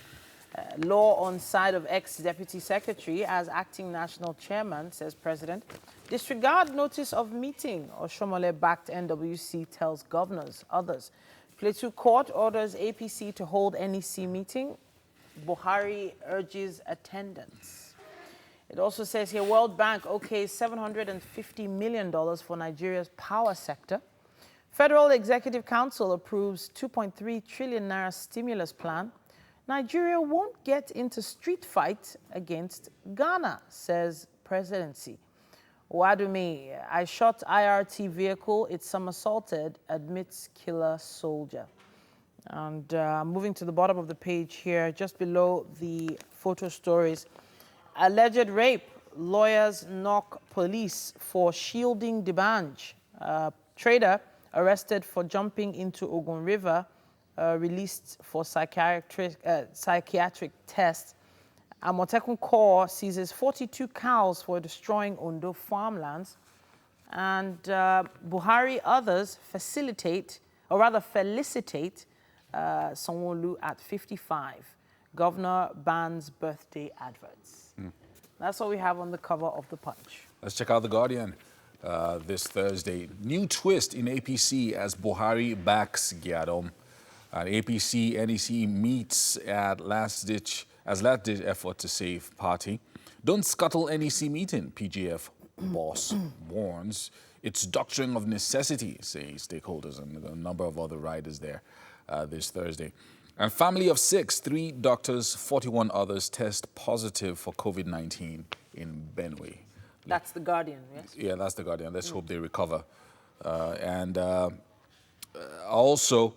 Law on side of ex-deputy secretary as acting national chairman, says president. Disregard notice of meeting. Oshomole-backed NWC tells governors. Others. Plateau court orders APC to hold NEC meeting. Buhari urges attendance. It also says here, World Bank okays $750 million for Nigeria's power sector. Federal Executive Council approves 2.3 trillion naira stimulus plan. Nigeria won't get into street fight against Ghana, says presidency. Wadumi, I shot IRT vehicle, it somersaulted, admits killer soldier. And moving to the bottom of the page here, just below the photo stories. Alleged rape, lawyers knock police for shielding Dibanj. Trader arrested for jumping into Ogun River, released for psychiatric test. Amotekun Corps seizes 42 cows for destroying Ondo farmlands. And Buhari others felicitate Sanwo-Olu at 55. Governor bans birthday adverts. That's what we have on the cover of The Punch. Let's check out The Guardian this Thursday. New twist in APC as Buhari backs Gyadom. APC NEC meets at last-ditch effort to save party. Don't scuttle NEC meeting, PGF boss warns. It's doctrine of necessity, say stakeholders, and a number of other riders there this Thursday. And family of 6, 3 doctors, 41 others test positive for COVID-19 in Benue. That's The Guardian, yes? Yeah, that's The Guardian. Let's hope they recover. Also,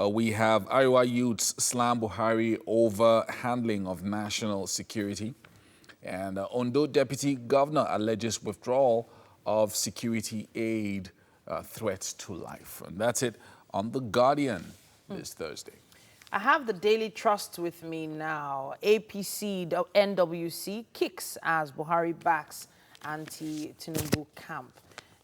we have Ariwa youths slam Buhari over handling of national security. And Ondo Deputy Governor alleges withdrawal of security aid threats to life. And that's it on The Guardian this Thursday. I have the Daily Trust with me now. APC, NWC kicks as Buhari backs anti-Tinubu camp.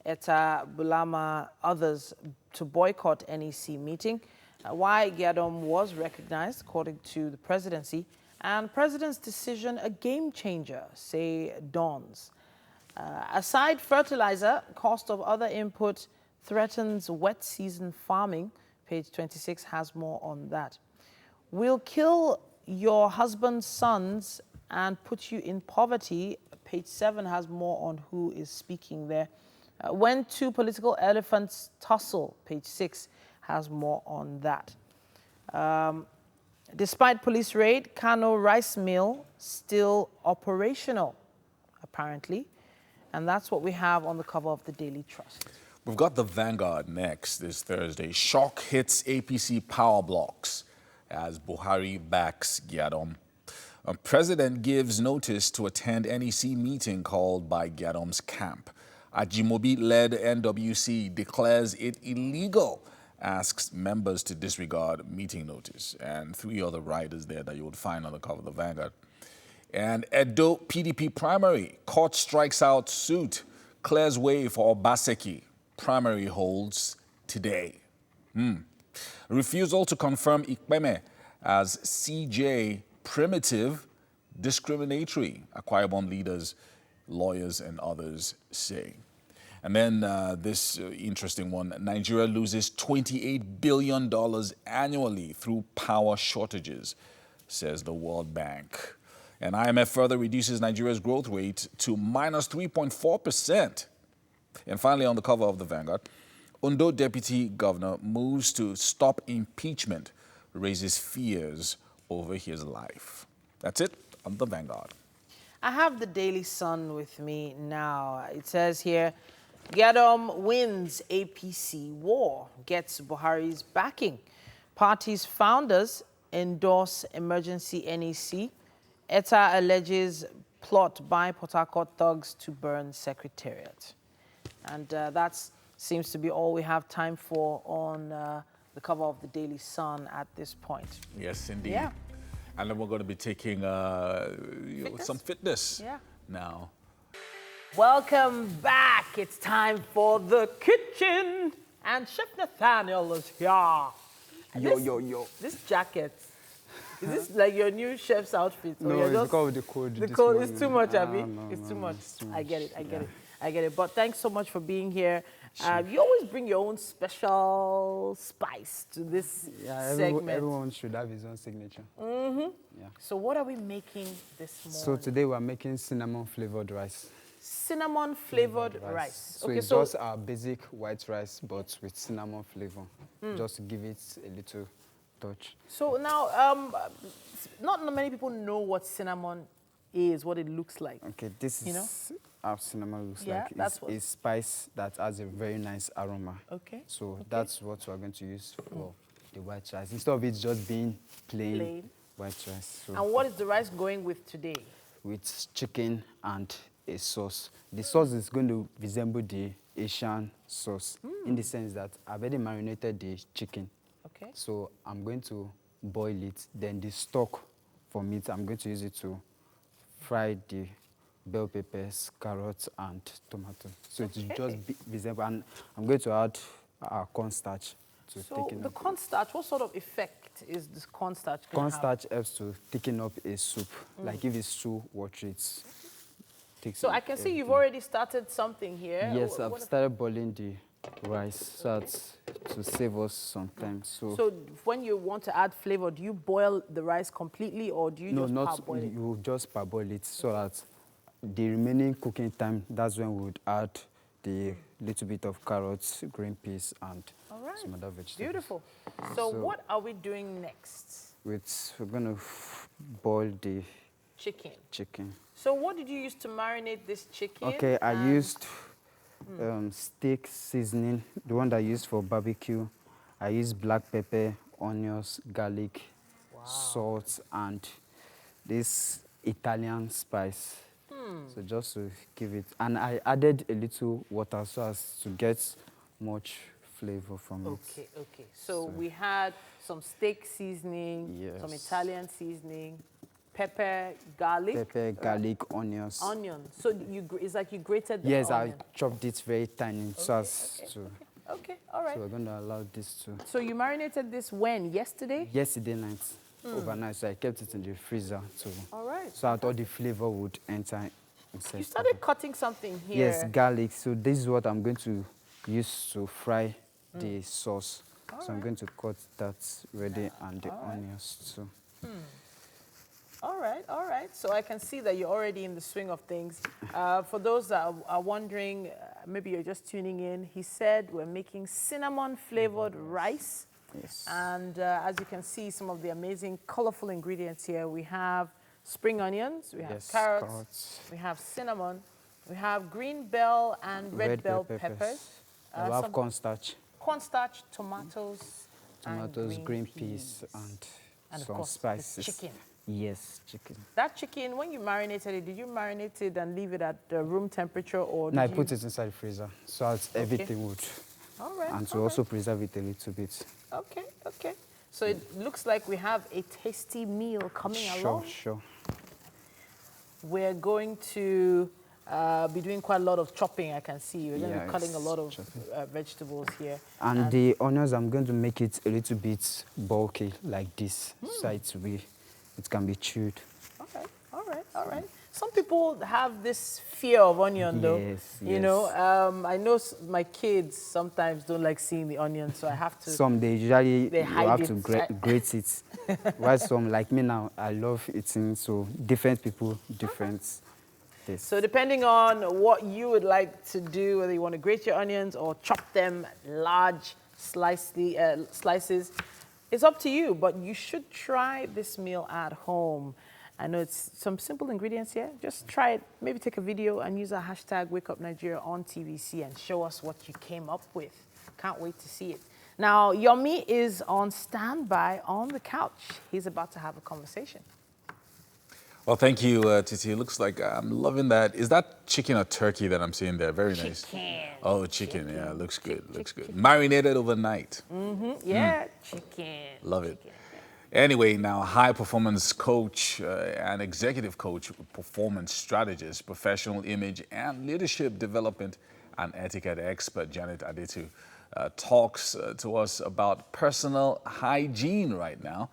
Etta Bulama others to boycott NEC meeting. Why Gyadom was recognized according to the presidency. And president's decision a game changer, say Dons. Aside fertilizer, cost of other input threatens wet season farming. Page 26 has more on that. We'll kill your husband's sons and put you in poverty. Page 7 has more on who is speaking there. When two political elephants tussle. Page 6 has more on that. Despite police raid, Kano rice mill still operational, apparently. And that's what we have on the cover of the Daily Trust. We've got the Vanguard next this Thursday. Shock hits APC power blocks as Buhari backs Gyadom. President gives notice to attend NEC meeting called by Gyadom's camp. Ajimobi-led NWC declares it illegal, asks members to disregard meeting notice. And 3 other riders there that you would find on the cover of the Vanguard. And Edo PDP primary, court strikes out suit, clears way for Obaseki. Primary holds today. Refusal to confirm Ikpeme as CJ primitive, discriminatory, Akwa Ibom leaders, lawyers, and others say. And then this interesting one, Nigeria loses $28 billion annually through power shortages, says the World Bank. And IMF further reduces Nigeria's growth rate to minus 3.4%. And finally, on the cover of the Vanguard, Ondo Deputy Governor moves to stop impeachment, raises fears over his life. That's it on the Vanguard. I have the Daily Sun with me now. It says here, Gyadom wins APC war, gets Buhari's backing. Party's founders endorse emergency NEC. Etta alleges plot by Port Harcourt thugs to burn secretariat. And that seems to be all we have time for on the cover of the Daily Sun at this point. Yes, indeed. Yeah. And then we're going to be taking some fitness now. Welcome back. It's time for the kitchen. And Chef Nathanael is here. Yo. This jacket, is this like your new chef's outfit? No, it's because of the cold. The cold is too much, Abby. No, it's too no, much. it's too much. I get it. But thanks so much for being here. You always bring your own special spice to this segment. Everyone should have his own signature. Yeah. So what are we making this morning? So today we're making cinnamon flavored rice. Cinnamon flavored rice. So it's just our basic white rice, but with cinnamon flavor. Just to give it a little touch. So now, not many people know what cinnamon is, what it looks like. Okay, this is how cinnamon looks like. That's it's a spice that has a very nice aroma. Okay. So that's what we're going to use for the white rice. Instead of it just being plain white rice. So and what is the rice going with today? With chicken and a sauce. The sauce is going to resemble the Asian sauce in the sense that I've already marinated the chicken. Okay. So I'm going to boil it. Then the stock from it, I'm going to use it to fry the bell peppers, carrots, and tomato. So it just resemble. And I'm going to add cornstarch to thicken the up. cornstarch, what sort of effect is this cornstarch going to have? Cornstarch helps to thicken up a soup. Like if it's too watery, takes So I can see you've everything. already started something here. Yes, I've started boiling the rice so as to save us some time. So when you want to add flavor, do you boil the rice completely or do you no, just not parboil it? you just parboil it so that the remaining cooking time, that's when we would add the little bit of carrots, green peas, and All right. some other vegetables. Beautiful. So what are we doing next? We're going to boil the Chicken. chicken. So what did you use to marinate this chicken? Okay, I used steak seasoning, the one that I used for barbecue. I used black pepper, onions, garlic, salt, and this Italian spice. So just to give it, and I added a little water so as to get much flavor from it. Okay. So we had some steak seasoning, Yes. some Italian seasoning, pepper, garlic. Pepper, garlic, onions. Onion. So it's like you grated the Yes, onion. I chopped it very tiny so as to. Okay, all right. So we're going to allow this to. So you marinated this when? Yesterday? Yesterday night, overnight, so I kept it in the freezer to. All right. So that all the flavor would enter inside. You started cutting something here. Yes, garlic. So this is what I'm going to use to fry the sauce. So I'm going to cut that ready and the onions too. All right. So I can see that you're already in the swing of things. For those that are wondering, maybe you're just tuning in, he said we're making cinnamon-flavored rice. Yes. And as you can see, some of the amazing, colorful ingredients here. We have spring onions, we have Yes, carrots, we have cinnamon, we have green bell and red bell peppers. I have some cornstarch, cornstarch, tomatoes, and green peas, and of some course, the spices. chicken. Yes, chicken. That chicken, when you marinated it, did you marinate it and leave it at room temperature or No, I did put you... it inside the freezer so that everything would. All right. And to also preserve it a little bit. Okay. So it looks like we have a tasty meal coming along. Sure. We're going to be doing quite a lot of chopping, I can see. We're going to be cutting a lot of vegetables here. And the onions, I'm going to make it a little bit bulky like this, so it can be chewed. All right. Some people have this fear of onion, though. Yes. You know, I know my kids sometimes don't like seeing the onion, so I have to... Some, they usually They you hide have it. to grate it. While some, like me now, I love eating, so different people, different tastes. So depending on what you would like to do, whether you want to grate your onions or chop them large slices, it's up to you, but you should try this meal at home. I know it's some simple ingredients here. Just try it. Maybe take a video and use our hashtag WakeUpNigeria on TVC and show us what you came up with. Can't wait to see it. Now, Yomi is on standby on the couch. He's about to have a conversation. Well, thank you, Titi. It looks like I'm loving that. Is that chicken or turkey that I'm seeing there? Very nice. Chicken. Oh, chicken. Yeah, looks good. Looks good. Marinated overnight. Yeah, chicken. Love it. Anyway, now high performance coach and executive coach, performance strategist, professional image and leadership development and etiquette expert Janet Adetu talks to us about personal hygiene right now.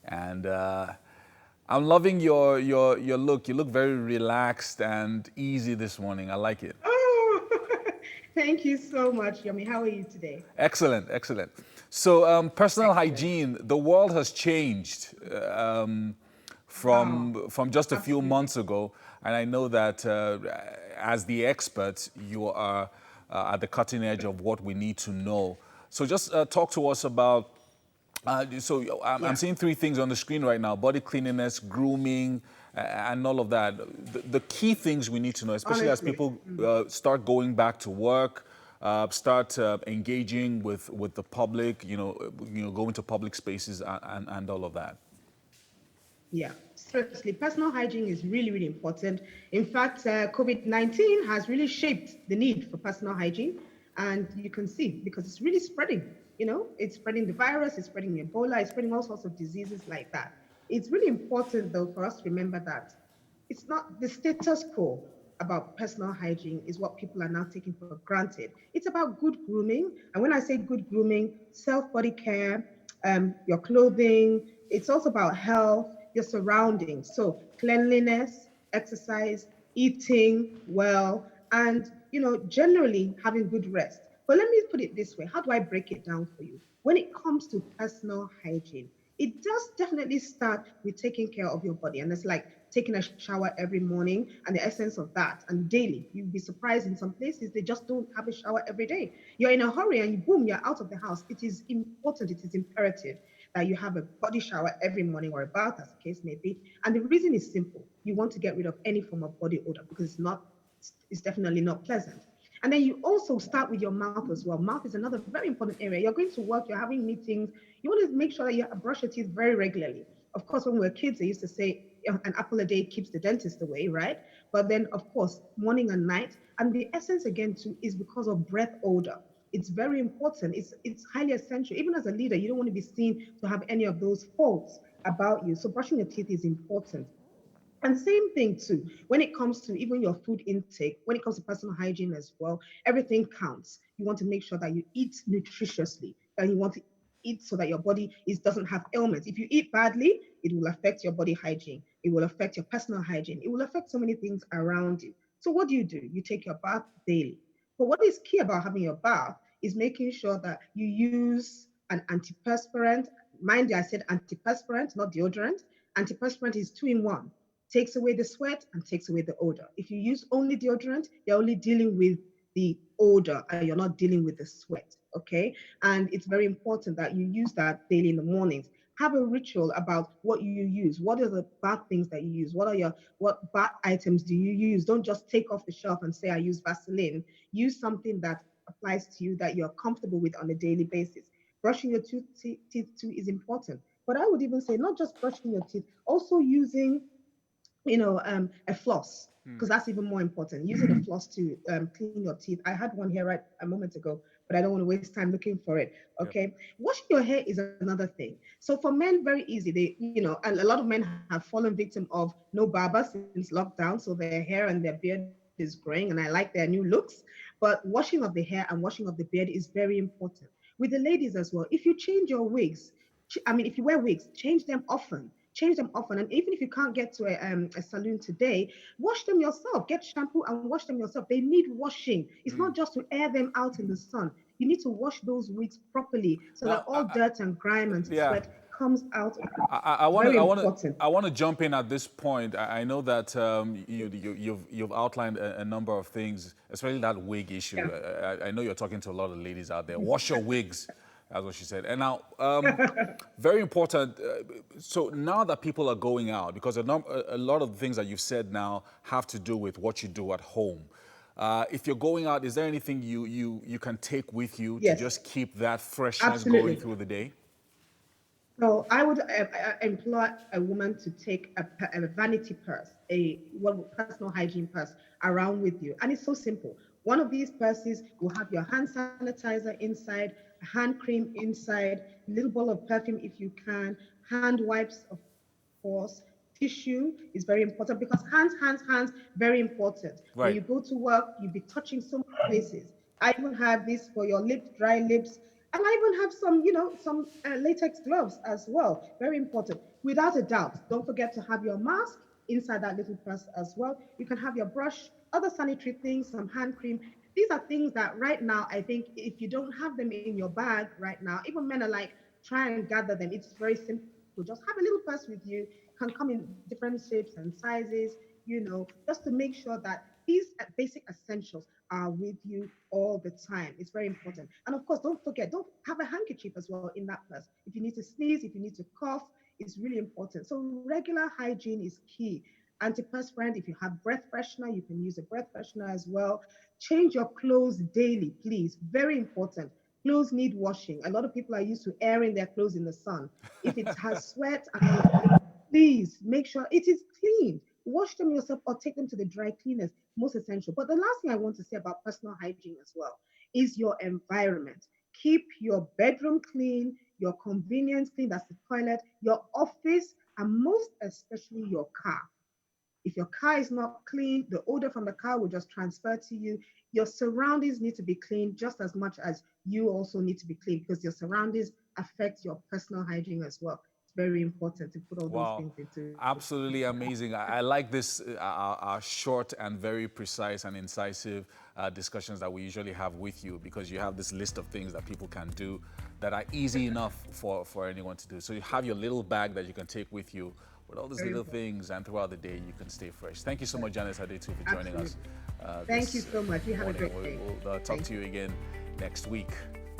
And I'm loving your look. You look very relaxed and easy this morning. I like it. Oh, thank you so much, Yomi. How are you today? Excellent. So personal hygiene, the world has changed from just a few months ago. And I know that as the expert, you are at the cutting edge of what we need to know. So just talk to us about, I'm seeing three things on the screen right now: body cleanliness, grooming, and all of that. The key things we need to know, especially as people start going back to work, start engaging with the public, going to public spaces and all of that. Yeah, certainly. Personal hygiene is really, really important. In fact, COVID-19 has really shaped the need for personal hygiene. And you can see, because it's really spreading, it's spreading the virus, it's spreading Ebola, it's spreading all sorts of diseases like that. It's really important, though, for us to remember that it's not the status quo about personal hygiene is what people are now taking for granted. It's about good grooming. And when I say good grooming, self-body care, your clothing, it's also about health, your surroundings. So cleanliness, exercise, eating well, and generally having good rest. But let me put it this way: how do I break it down for you? When it comes to personal hygiene, it does definitely start with taking care of your body, and it's like taking a shower every morning and the essence of that, and daily. You'd be surprised in some places they just don't have a shower every day. You're in a hurry and boom, you're out of the house. It is important, it is imperative that you have a body shower every morning or a bath, as the case may be. And the reason is simple: you want to get rid of any form of body odor because it's definitely not pleasant. And then you also start with your mouth as well. Mouth is another very important area. You're going to work, you're having meetings, you want to make sure that you brush your teeth very regularly. Of course, when we were kids, they used to say an apple a day keeps the dentist away, right? But then, of course, morning and night. And the essence again too is because of breath odor. It's very important. It's highly essential. Even as a leader, you don't want to be seen to have any of those faults about you. So brushing your teeth is important. And same thing too, when it comes to even your food intake, when it comes to personal hygiene as well, everything counts. You want to make sure that you eat nutritiously, and you want to eat so that your body doesn't have ailments. If you eat badly, it will affect your body hygiene. It will affect your personal hygiene. It will affect so many things around you. So what do? You take your bath daily. But what is key about having your bath is making sure that you use an antiperspirant. Mind you, I said antiperspirant, not deodorant. Antiperspirant is two in one, takes away the sweat and takes away the odor. If you use only deodorant, you're only dealing with the odor and you're not dealing with the sweat. Okay. And it's very important that you use that daily in the mornings. Have a ritual about what you use. What are the bath things that you use? What bath items do you use? Don't just take off the shelf and say I use Vaseline. Use something that applies to you that you're comfortable with on a daily basis. Brushing your teeth too is important. But I would even say not just brushing your teeth, also using a floss, because that's even more important. Using a floss to clean your teeth. I had one here right a moment ago, but I don't want to waste time looking for it. Okay. Washing your hair is another thing. So for men, very easy. And a lot of men have fallen victim of no barber since lockdown. So their hair and their beard is growing, and I like their new looks. But washing of the hair and washing of the beard is very important. With the ladies as well, if you change your wigs, if you wear wigs, change them often. Change them often. And even if you can't get to a salon today, wash them yourself. Get shampoo and wash them yourself. They need washing. It's not just to air them out in the sun. You need to wash those wigs properly so that Now, all dirt and grime and yeah. sweat comes out. I It's want to very I want to important. I want to jump in at this point. I know that you've outlined a number of things, especially that wig issue. Yeah. I know you're talking to a lot of ladies out there. Wash your wigs. That's what she said. And now, very important. So now that people are going out, because a lot of the things that you've said now have to do with what you do at home. If you're going out, is there anything you can take with you to Yes, just keep that freshness going absolutely. through the day? So I would employ a woman to take a vanity purse, personal hygiene purse around with you. And it's so simple. One of these purses will have your hand sanitizer inside, a hand cream inside, a little bottle of perfume if you can, hand wipes, of course. Tissue is very important because hands, very important. When Right. you go to work, you'll be touching so many places. I even have this for your lips, dry lips, and I even have some latex gloves as well. Very important. Without a doubt, don't forget to have your mask inside that little purse as well. You can have your brush, other sanitary things, some hand cream. These are things that right now, I think if you don't have them in your bag right now, even men are like, try and gather them. It's very simple. Just have a little purse with you. Can come in different shapes and sizes, just to make sure that these basic essentials are with you all the time. It's very important. And of course, don't forget, don't have a handkerchief as well in that purse. If you need to sneeze, if you need to cough, it's really important. So regular hygiene is key. Antiperspirant, if you have breath freshener, you can use a breath freshener as well. Change your clothes daily, please. Very important. Clothes need washing. A lot of people are used to airing their clothes in the sun. If it has sweat, please make sure it is clean. Wash them yourself or take them to the dry cleaners, most essential. But the last thing I want to say about personal hygiene as well is your environment. Keep your bedroom clean, your convenience clean, that's the toilet, your office, and most especially your car. If your car is not clean, the odor from the car will just transfer to you. Your surroundings need to be clean just as much as you also need to be clean because your surroundings affect your personal hygiene as well. It's very important to put all those Wow, things into absolutely amazing. I like this, our short and very precise and incisive discussions that we usually have with you, because you have this list of things that people can do that are easy enough for anyone to do. So you have your little bag that you can take with you with all these very little important. things, and throughout the day you can stay fresh. Thank you so much, Janice Adetu, for joining us Thank you this so much. You have a morning. great day. We'll talk Thank to you again next week.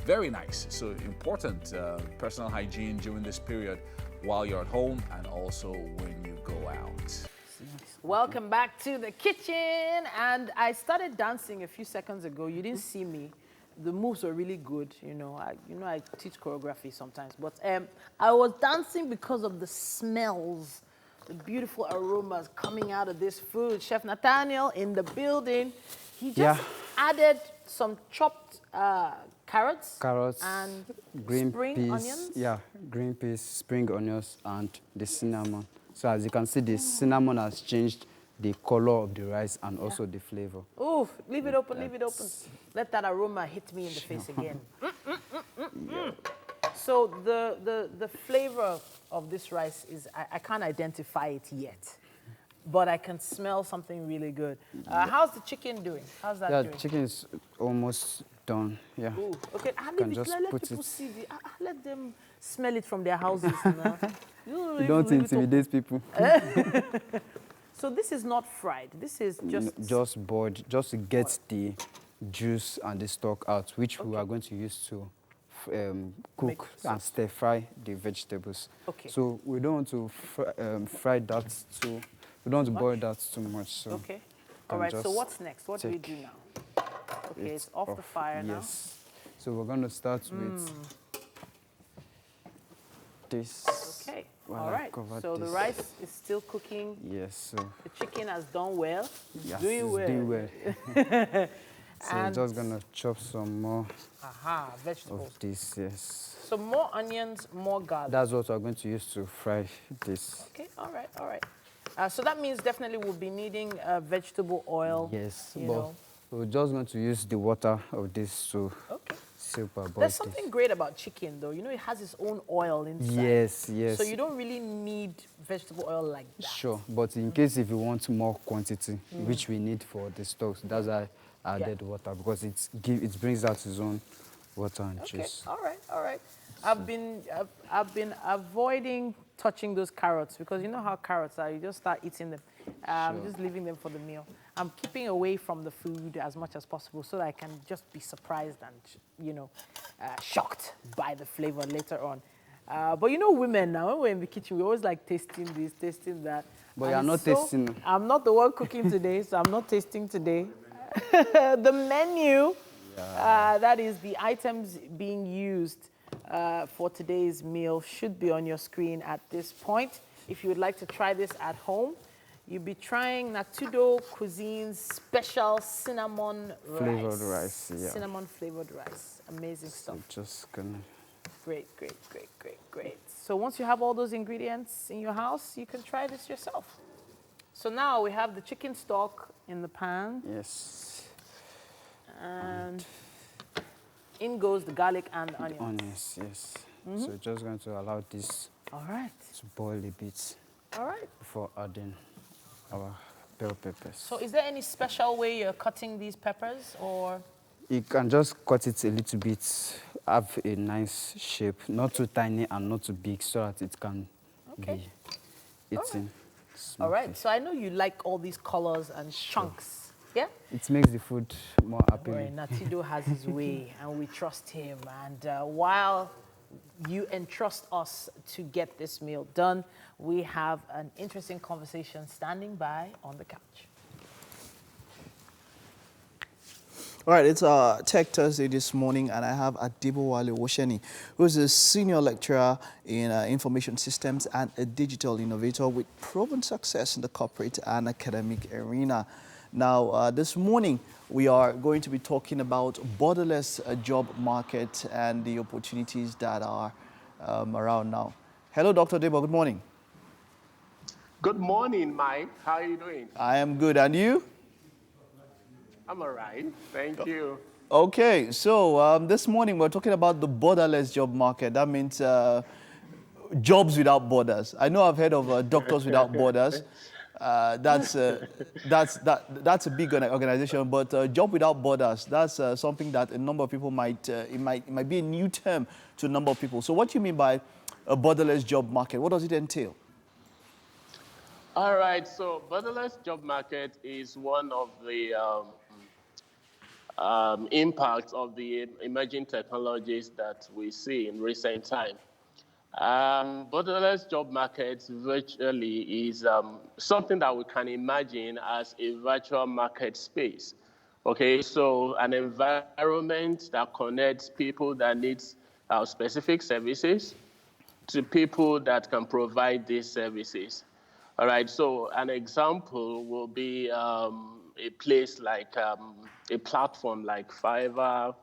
Very nice. So important personal hygiene during this period while you're at home and also when you go out. Welcome back to the kitchen. And I started dancing a few seconds ago. You didn't see me. The moves were really good. I teach choreography sometimes, but I was dancing because of the smells, the beautiful aromas coming out of this food. Chef Nathanael in the building. He just added some chopped carrots and green spring peas, onions. Yeah, green peas, spring onions, and the cinnamon. So as you can see, the cinnamon has changed the color of the rice and also the flavor. Ooh, leave it open, leave it open. Let that aroma hit me in the face again. So the flavor of this rice is, I can't identify it yet, but I can smell something really good. How's the chicken doing? How's that doing? Yeah, chicken is almost done. Yeah. Ooh, okay, Can just let put people it- see let them smell it from their houses now. You don't intimidate people. So this is not fried. This is Just boiled, just to get the juice and the stock out, which we are going to use to cook and stir fry the vegetables. Okay. So we don't want to fry that too. We don't want to boil that too much. So Okay. All right. So what's next? What do we do now? Okay, it's off the fire now. Yes. So we're going to start with this. Okay. While All I right. cover So the this. rice is still cooking. Yes. So The chicken has done well. yes, Doing it's well. doing well. So we're And just gonna chop some more vegetables. of this. Yes. So more onions, more garlic. That's what we're going to use to fry this. Okay. All right. All right. So that means definitely we'll be needing vegetable oil. Yes, You but know. we're just going to use the water of this to Okay. super boil There's this. something great about chicken, though. You know, it has its own oil inside. Yes, yes. So you don't really need vegetable oil like that. Sure, but in case if you want more quantity, which we need for the stocks, that's why I added water, because it brings out its own water and Okay. juice. All right. All right. I've been avoiding touching those carrots, because you know how carrots are. You just start eating them. I'm just leaving them for the meal. I'm keeping away from the food as much as possible so that I can just be surprised and, shocked by the flavor later on. But you know, women now, when we're in the kitchen, we always like tasting this, tasting that. But And you're not so, tasting. I'm not the one cooking today, so I'm not tasting today. The menu, that is the items being used for today's meal, should be on your screen at this point. If you would like to try this at home, you'll be trying Natudo Cuisine's special cinnamon Flavored rice, yeah. Cinnamon flavored rice. Amazing stuff. Just gonna. Great, great, great, great, great. So once you have all those ingredients in your house, you can try this yourself. So now we have the chicken stock in the pan, Yes. and in goes the garlic and The onions. onions, yes. So just going to allow this All right, to boil a bit all right. before adding our bell peppers. So is there any special way you're cutting these peppers, or? You can just cut it a little bit, have a nice shape, not too tiny and not too big, so that it can Okay. be eaten. All right, smoothly. so I know you like all these colors and chunks, yeah? It makes the food more Right, appealing. Natido has his way, and we trust him. And while you entrust us to get this meal done, we have an interesting conversation standing by on the couch. All right, it's Tech Thursday this morning, and I have Adebowale Owoseni, who is a senior lecturer in information systems and a digital innovator with proven success in the corporate and academic arena. Now, this morning, we are going to be talking about borderless job market and the opportunities that are around now. Hello, Dr. Adebo. Good morning. Good morning, Mike. How are you doing? I am good. And you? I'm all right. Thank you. Okay, so this morning we're talking about the borderless job market. That means Jobs Without Borders. I know I've heard of Doctors Without Borders. That's a big organization, but Job Without Borders, that's something that a number of people it might be a new term to a number of people. So what do you mean by a borderless job market? What does it entail? All right, so borderless job market is one of the impacts of the emerging technologies that we see in recent time. Borderless job market virtually is something that we can imagine as a virtual market space. Okay, so an environment that connects people that need specific services to people that can provide these services. All right, so an example will be a place like a platform like Fiverr,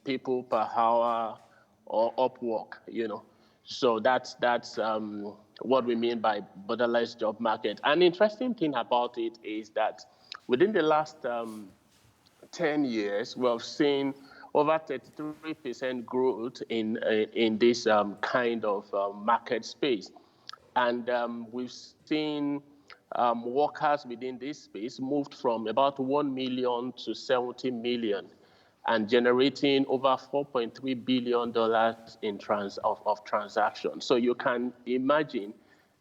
People Per Hour, or Upwork, So that's what we mean by borderless job market. An interesting thing about it is that within the last 10 years, we've seen over 33% growth in this kind of market space. And we've seen workers within this space moved from about 1 million to 70 million and generating over $4.3 billion of transactions. So you can imagine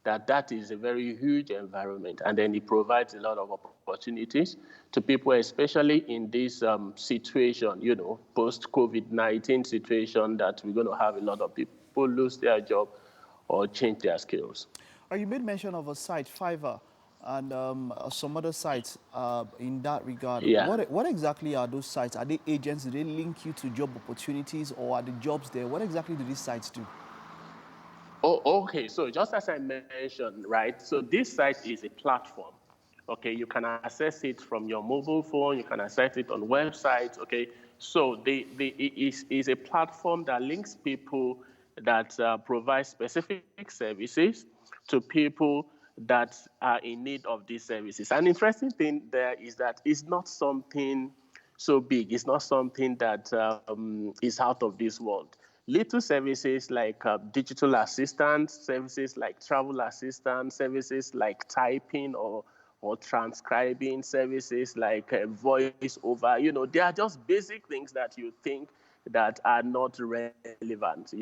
that is a very huge environment, and then it provides a lot of opportunities to people, especially in this situation, post-COVID-19 situation, that we're going to have a lot of people lose their job or change their skills. You made mention of a site, Fiverr, and some other sites in that regard. Yeah. What exactly are those sites? Are they agents? Do they link you to job opportunities, or are the jobs there? What exactly do these sites do? Oh, okay. So just as I mentioned, right? So this site is a platform. Okay, you can access it from your mobile phone. You can access it on websites. Okay, so it is a platform that links people that provide specific services to people that are in need of these services. An interesting thing there is that it's not something so big. It's not something that is out of this world. Little services like digital assistance, services like travel assistance, services like typing or transcribing, services like voice over, they are just basic things that you think that are not relevant,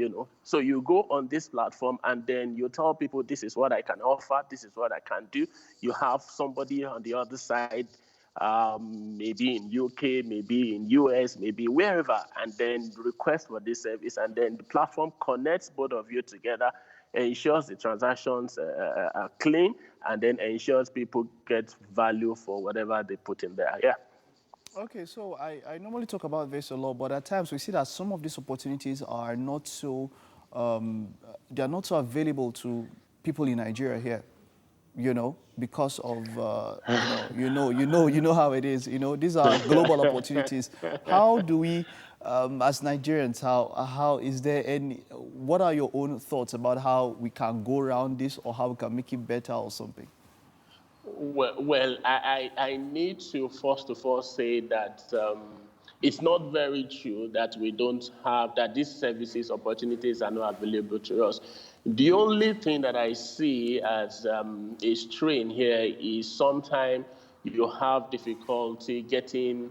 So you go on this platform and then you tell people, this is what I can offer, this is what I can do. You have somebody on the other side, maybe in UK, maybe in US, maybe wherever, and then request for this service, and then the platform connects both of you together, ensures the transactions are clean, and then ensures people get value for whatever they put in there. Yeah. Okay, so I normally talk about this a lot, but at times we see that some of these opportunities are not so they are not so available to people in Nigeria here. Because of you know how it is. These are global opportunities. How do we, as Nigerians, how is there any? What are your own thoughts about how we can go around this, or how we can make it better, or something? Well, I need to first of all say that it's not very true that we don't have, that these services opportunities are not available to us. The only thing that I see as a strain here is sometimes you have difficulty getting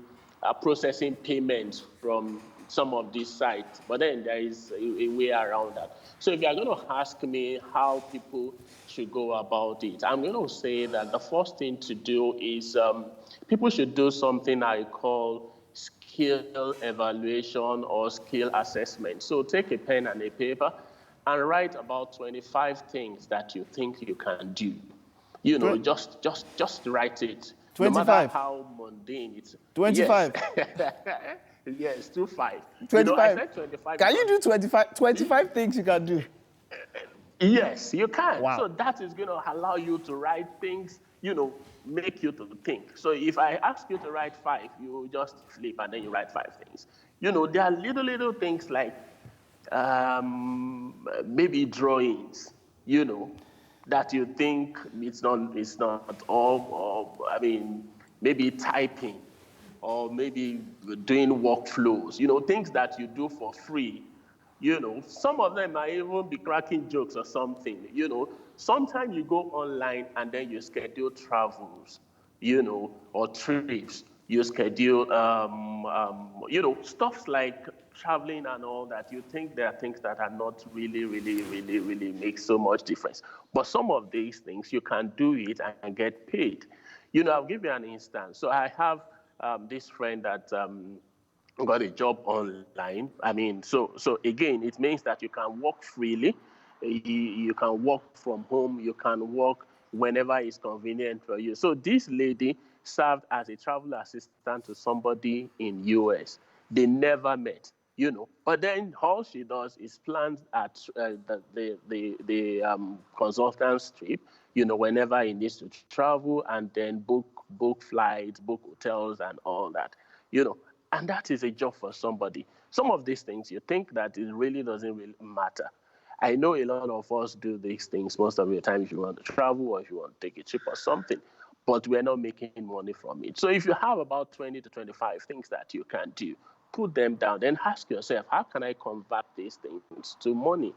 processing payments from some of these sites, but then there is a way around that. So if you're going to ask me how people should go about it, I'm going to say that the first thing to do is people should do something I call skill evaluation or skill assessment. So take a pen and a paper and write about 25 things that you think you can do. Just write it. 25. No matter how mundane it's. 25. Yes. Yes, 25. 25. I said 25. Can you do 25? 25 things you can do. Yes, you can. Wow. So that is going to allow you to write things, make you to think. So if I ask you to write 5, you just flip and then you write 5 things. There are little things like maybe drawings, that you think it's not all, or maybe typing, or maybe doing workflows, things that you do for free, You know, some of them might even be cracking jokes or something. You know, sometimes you go online and then you schedule travels, you know, or trips. You schedule, you know, stuff like traveling and all that. You think there are things that are not really make so much difference. But some of these things, you can do it and get paid. You know, I'll give you an instance. So I have this friend that got a job online. I mean, so again, it means that you can work freely. You can work from home. You can work whenever it's convenient for you. So this lady served as a travel assistant to somebody in US. They never met, you know. But then all she does is plan at the consultant's trip, you know, whenever he needs to travel, and then book flights, book hotels, and all that, you know. And that is a job for somebody. Some of these things, you think that it really doesn't really matter. I know a lot of us do these things most of the time if you want to travel or if you want to take a trip or something, but we're not making money from it. So if you have about 20 to 25 things that you can do, put them down, then ask yourself, how can I convert these things to money?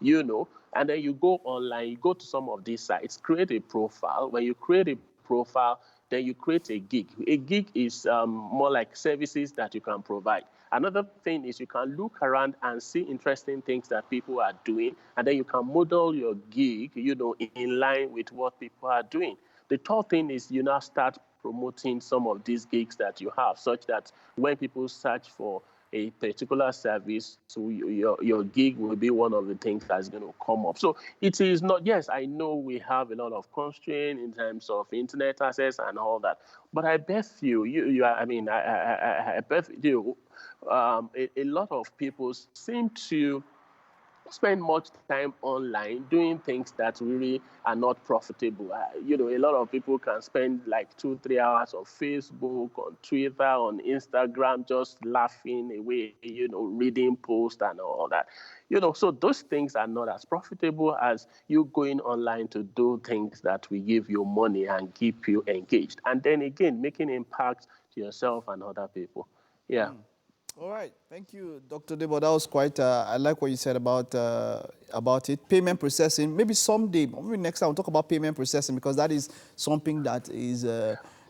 You know, and then you go online, you go to some of these sites, create a profile. When you create a profile, then you create a gig. A gig is more like services that you can provide. Another thing is you can look around and see interesting things that people are doing, and then you can model your gig, you know, in line with what people are doing. The third thing is you now start promoting some of these gigs that you have, such that when people search for a particular service, so your gig will be one of the things that's going to come up. So it is not, yes, I know we have a lot of constraint in terms of internet access and all that, but I bet you I mean, I bet you, a lot of people seem to spend much time online doing things that really are not profitable. You know, a lot of people can spend like 2-3 hours on Facebook, on Twitter, on Instagram, just laughing away, you know, reading posts and all that. You know, so those things are not as profitable as you going online to do things that will give you money and keep you engaged. And then again, making impact to yourself and other people. Yeah. All right, thank you, Dr. Debo. That was quite, I like what you said about it. Payment processing, maybe someday, maybe next time we'll talk about payment processing, because that is something that is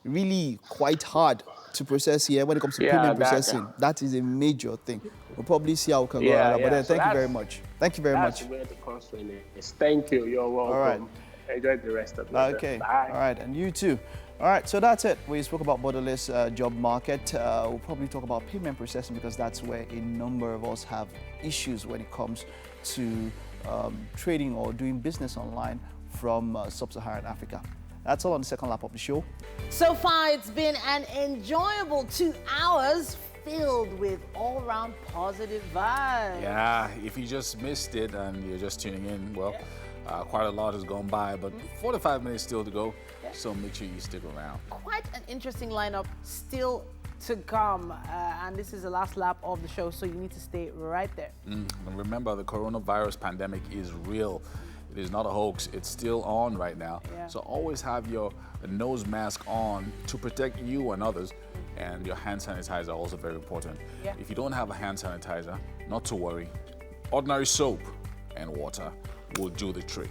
really quite hard to process here when it comes to payment processing. That is a major thing. We'll probably see how we can go around that. But then, thank you very much. Thank you very much. That's where the constraint is. Thank you. You're welcome. All right. Enjoy the rest of the day. Okay. Bye. All right, and you too. All right, so that's it. We spoke about borderless job market. We'll probably talk about payment processing, because that's where a number of us have issues when it comes to trading or doing business online from sub-Saharan Africa. That's all on the second lap of the show. So far, it's been an enjoyable 2 hours filled with all-round positive vibes. Yeah, if you just missed it and you're just tuning in, well, quite a lot has gone by, but 45 minutes still to go, so make sure you stick around. Quite an interesting lineup still to come, and this is the last lap of the show, so you need to stay right there. And remember, the coronavirus pandemic is real. It is not a hoax. It's still on right now. So always have your nose mask on to protect you and others, and your hand sanitizer also very important. If you don't have a hand sanitizer, not to worry. Ordinary soap and water will do the trick.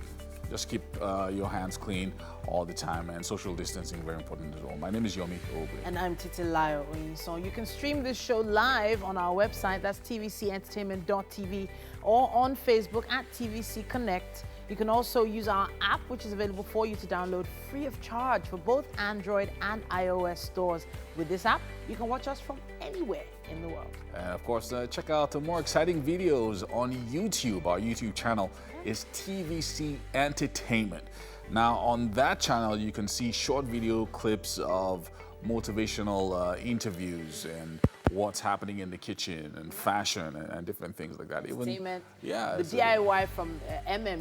Just keep your hands clean all the time, and social distancing very important as well. My name is Yomi Obe. And I'm Titilayo Oyinson. You can stream this show live on our website, that's tvcentertainment.tv, or on Facebook at TVC Connect. You can also use our app, which is available for you to download free of charge for both Android and iOS stores. With this app, you can watch us from anywhere in the world. And of course, check out more exciting videos on YouTube. Our YouTube channel is TVC Entertainment. Now, on that channel, you can see short video clips of motivational interviews and what's happening in the kitchen and fashion and different things like that. Entertainment. Yeah. The DIY from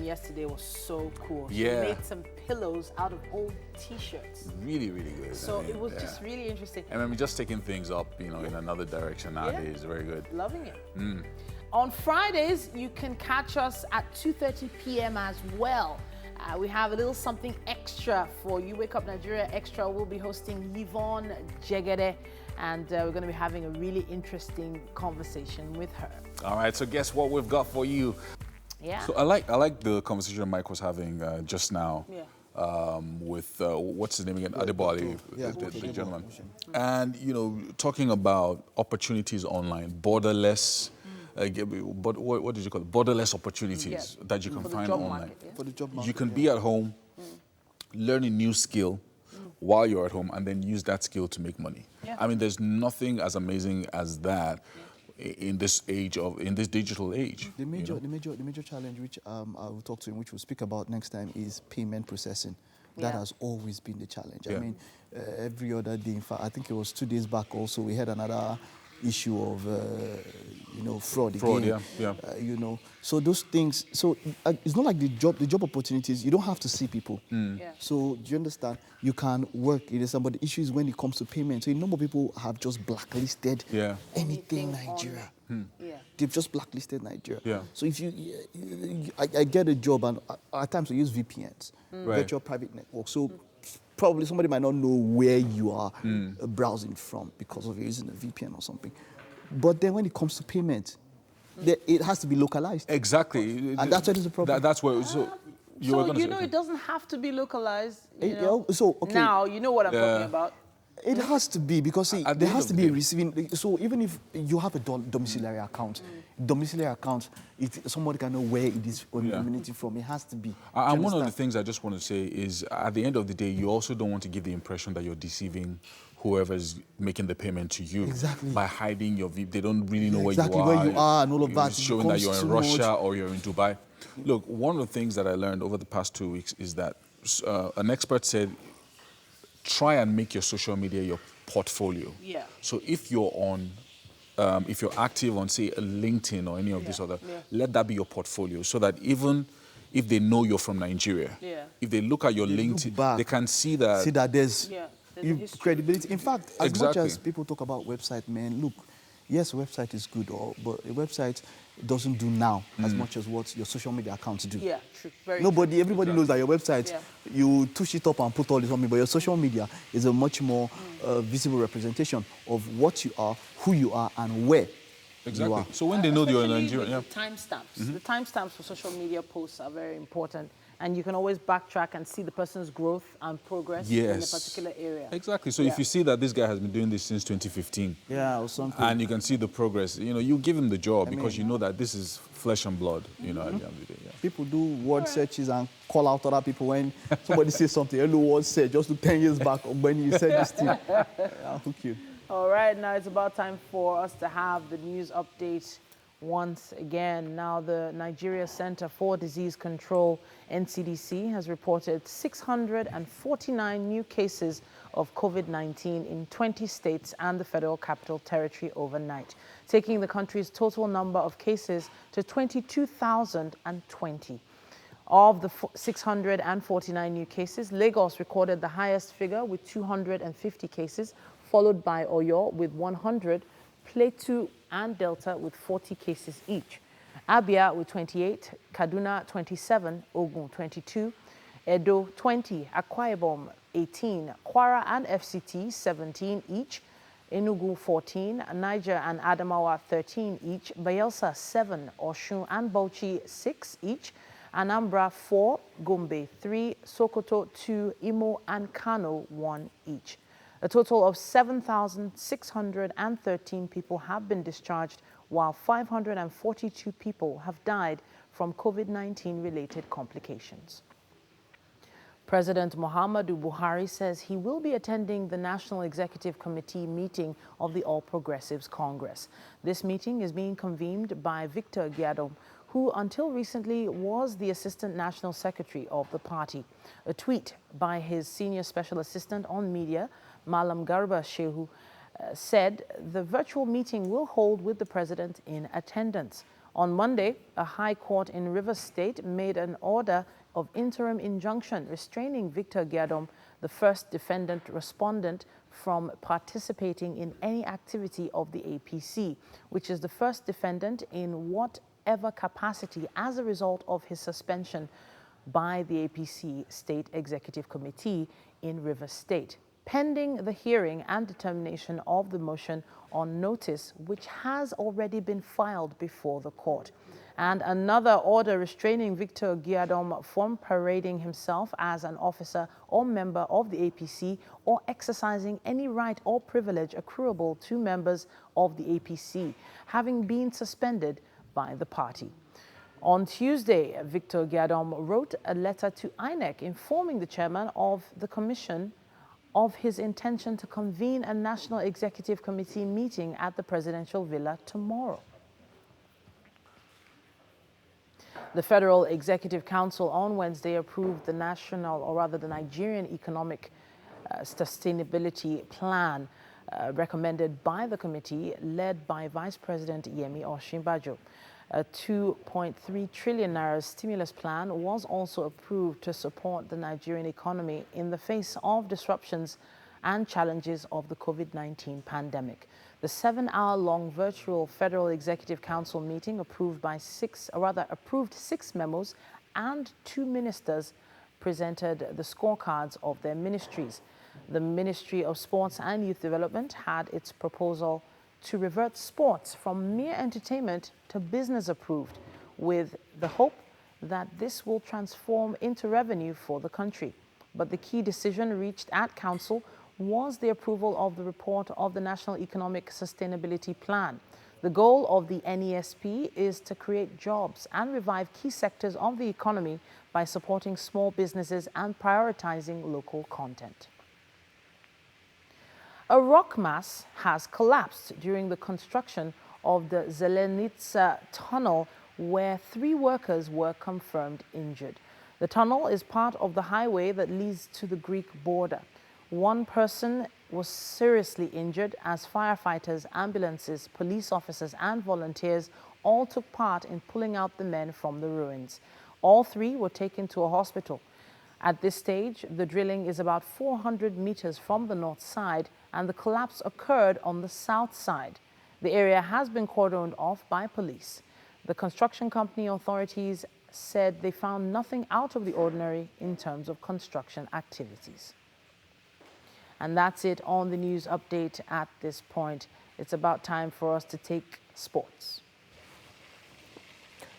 yesterday was so cool. She made some pillows out of old T-shirts. Really, really good. So it was just really interesting. And I mean, just taking things up, you know, in another direction nowadays. Very good. Loving it. On Fridays, you can catch us at 2:30 p.m. as well. We have a little something extra for you. Wake Up Nigeria Extra will be hosting Yvonne Jegede, and we're going to be having a really interesting conversation with her. All right, so guess what we've got for you? Yeah. So I like the conversation Mike was having just now. Yeah. With what's his name again? Adebowale, Yeah, the gentleman. And, talking about opportunities online, borderless, but what did you call it? Borderless opportunities that you can For the find job online. market, yeah. For the job market, You can be at home, learn a new skill while you're at home, and then use that skill to make money. Yeah. I mean, there's nothing as amazing as that in this digital age. The major challenge, which I will talk to him, which we'll speak about next time, is payment processing. That has always been the challenge. Yeah. I mean, every other day, in fact, I think it was 2 days back also, we had another issue of, fraud again. Yeah. So those things, it's not like the job opportunities, you don't have to see people. Yeah. So do you understand? You can work, but the issue is when it comes to payment. So a number of people have just blacklisted anything Nigeria. Yeah. They've just blacklisted Nigeria. Yeah. So if I get a job, and at times I use VPNs, virtual private network. So probably somebody might not know where you are browsing from because of using a VPN or something. But then when it comes to payment, it has to be localized. Exactly. And that's what is the problem. That's where. So it doesn't have to be localized. Okay. Now, you know what I'm talking about. It has to be, because there has to be a receiving. So even if you have a domiciliary account, somebody can know where it is originated from. It has to be. And one of the things I just want to say is, at the end of the day, you also don't want to give the impression that you're deceiving whoever's making the payment to you by hiding your They don't really know where you are and all of that. Showing that you're in Russia or you're in Dubai. Look, one of the things that I learned over the past 2 weeks is that an expert said, try and make your social media your portfolio. Yeah. So if you're active on, say, a LinkedIn or any of these other, let that be your portfolio, so that even if they know you're from Nigeria, if they look at your LinkedIn, they can see that there's credibility. In fact, as much as people talk about website, man, look, yes, a website is good, but a website doesn't do now as much as what your social media accounts do. Yeah, true. Everybody knows that your website, you touch it up and put all this on me, but your social media is a much more visible representation of what you are, who you are, and where you are. So when they know you're in Nigeria, the timestamps. The timestamps for social media posts are very important. And you can always backtrack and see the person's growth and progress in a particular area. Exactly. So if you see that this guy has been doing this since 2015, or something, and you can see the progress, you give him the job because you know that this is flesh and blood. At the end of the day. People do word searches and call out other people when somebody says something. Hello, word search. Just look 10 years back when you said this thing. I'll hook you. All right, now it's about time for us to have the news update once again. Now, the Nigeria Center for Disease Control, NCDC, has reported 649 new cases of COVID-19 in 20 states and the Federal Capital Territory overnight, taking the country's total number of cases to 22,020. Of the 649 new cases, Lagos recorded the highest figure with 250 cases, followed by Oyo with 100, Plateau and Delta with 40 cases each. Abia with 28, Kaduna 27, Ogun 22, Edo 20, Akwa Ibom 18, Kwara and FCT 17 each, Enugu 14, Niger and Adamawa 13 each, Bayelsa 7, Osun and Bauchi 6 each, Anambra 4, Gombe 3, Sokoto 2, Imo and Kano 1 each. A total of 7,613 people have been discharged, while 542 people have died from COVID-19 related complications. President Muhammadu Buhari says he will be attending the National Executive Committee meeting of the All Progressives Congress. This meeting is being convened by Victor Giadom, who until recently was the Assistant National Secretary of the party. A tweet by his senior special assistant on media, Malam Garba Shehu, said the virtual meeting will hold with the president in attendance. On Monday, a high court in Rivers State made an order of interim injunction restraining Victor Giadom, the first defendant respondent, from participating in any activity of the APC, which is the first defendant in whatever capacity as a result of his suspension by the APC State Executive Committee in Rivers State. pending the hearing and determination of the motion on notice, which has already been filed before the court. And another order restraining Victor Giadom from parading himself as an officer or member of the APC or exercising any right or privilege accruable to members of the APC, having been suspended by the party. On Tuesday, Victor Giadom wrote a letter to INEC informing the chairman of the commission of his intention to convene a National Executive Committee meeting at the Presidential Villa tomorrow. The Federal Executive Council on Wednesday approved the Nigerian Economic Sustainability Plan recommended by the committee led by Vice President Yemi Osinbajo. A 2.3 trillion naira stimulus plan was also approved to support the Nigerian economy in the face of disruptions and challenges of the COVID-19 pandemic. The 7-hour-long virtual Federal Executive Council meeting approved 6 memos, and 2 ministers presented the scorecards of their ministries. The Ministry of Sports and Youth Development had its proposal to revert sports from mere entertainment to business approved, with the hope that this will transform into revenue for the country. But the key decision reached at Council was the approval of the report of the National Economic Sustainability Plan. The goal of the NESP is to create jobs and revive key sectors of the economy by supporting small businesses and prioritizing local content. A rock mass has collapsed during the construction of the Zelenice tunnel, where 3 workers were confirmed injured. The tunnel is part of the highway that leads to the Greek border. 1 person was seriously injured as firefighters, ambulances, police officers and volunteers all took part in pulling out the men from the ruins. All 3 were taken to a hospital. At this stage, the drilling is about 400 meters from the north side and the collapse occurred on the south side. The area has been cordoned off by police. The construction company authorities said they found nothing out of the ordinary in terms of construction activities. And that's it on the news update at this point. It's about time for us to take sports.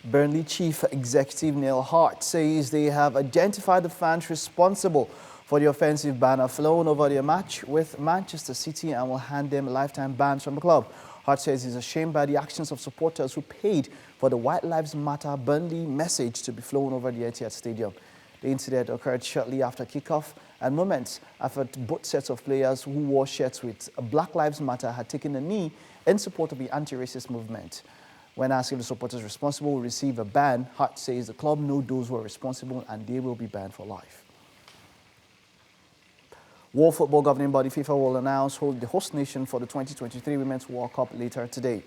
Burnley Chief Executive Neil Hart says they have identified the fans responsible for the offensive banner flown over their match with Manchester City and will hand them lifetime bans from the club. Hart says he's ashamed by the actions of supporters who paid for the White Lives Matter Burnley message to be flown over the Etihad Stadium. The incident occurred shortly after kickoff and moments after both sets of players who wore shirts with Black Lives Matter had taken a knee in support of the anti-racist movement. When asked if the supporters responsible will receive a ban, Hart says the club know those who are responsible and they will be banned for life. World Football Governing Body FIFA will announce the host nation for the 2023 Women's World Cup later today.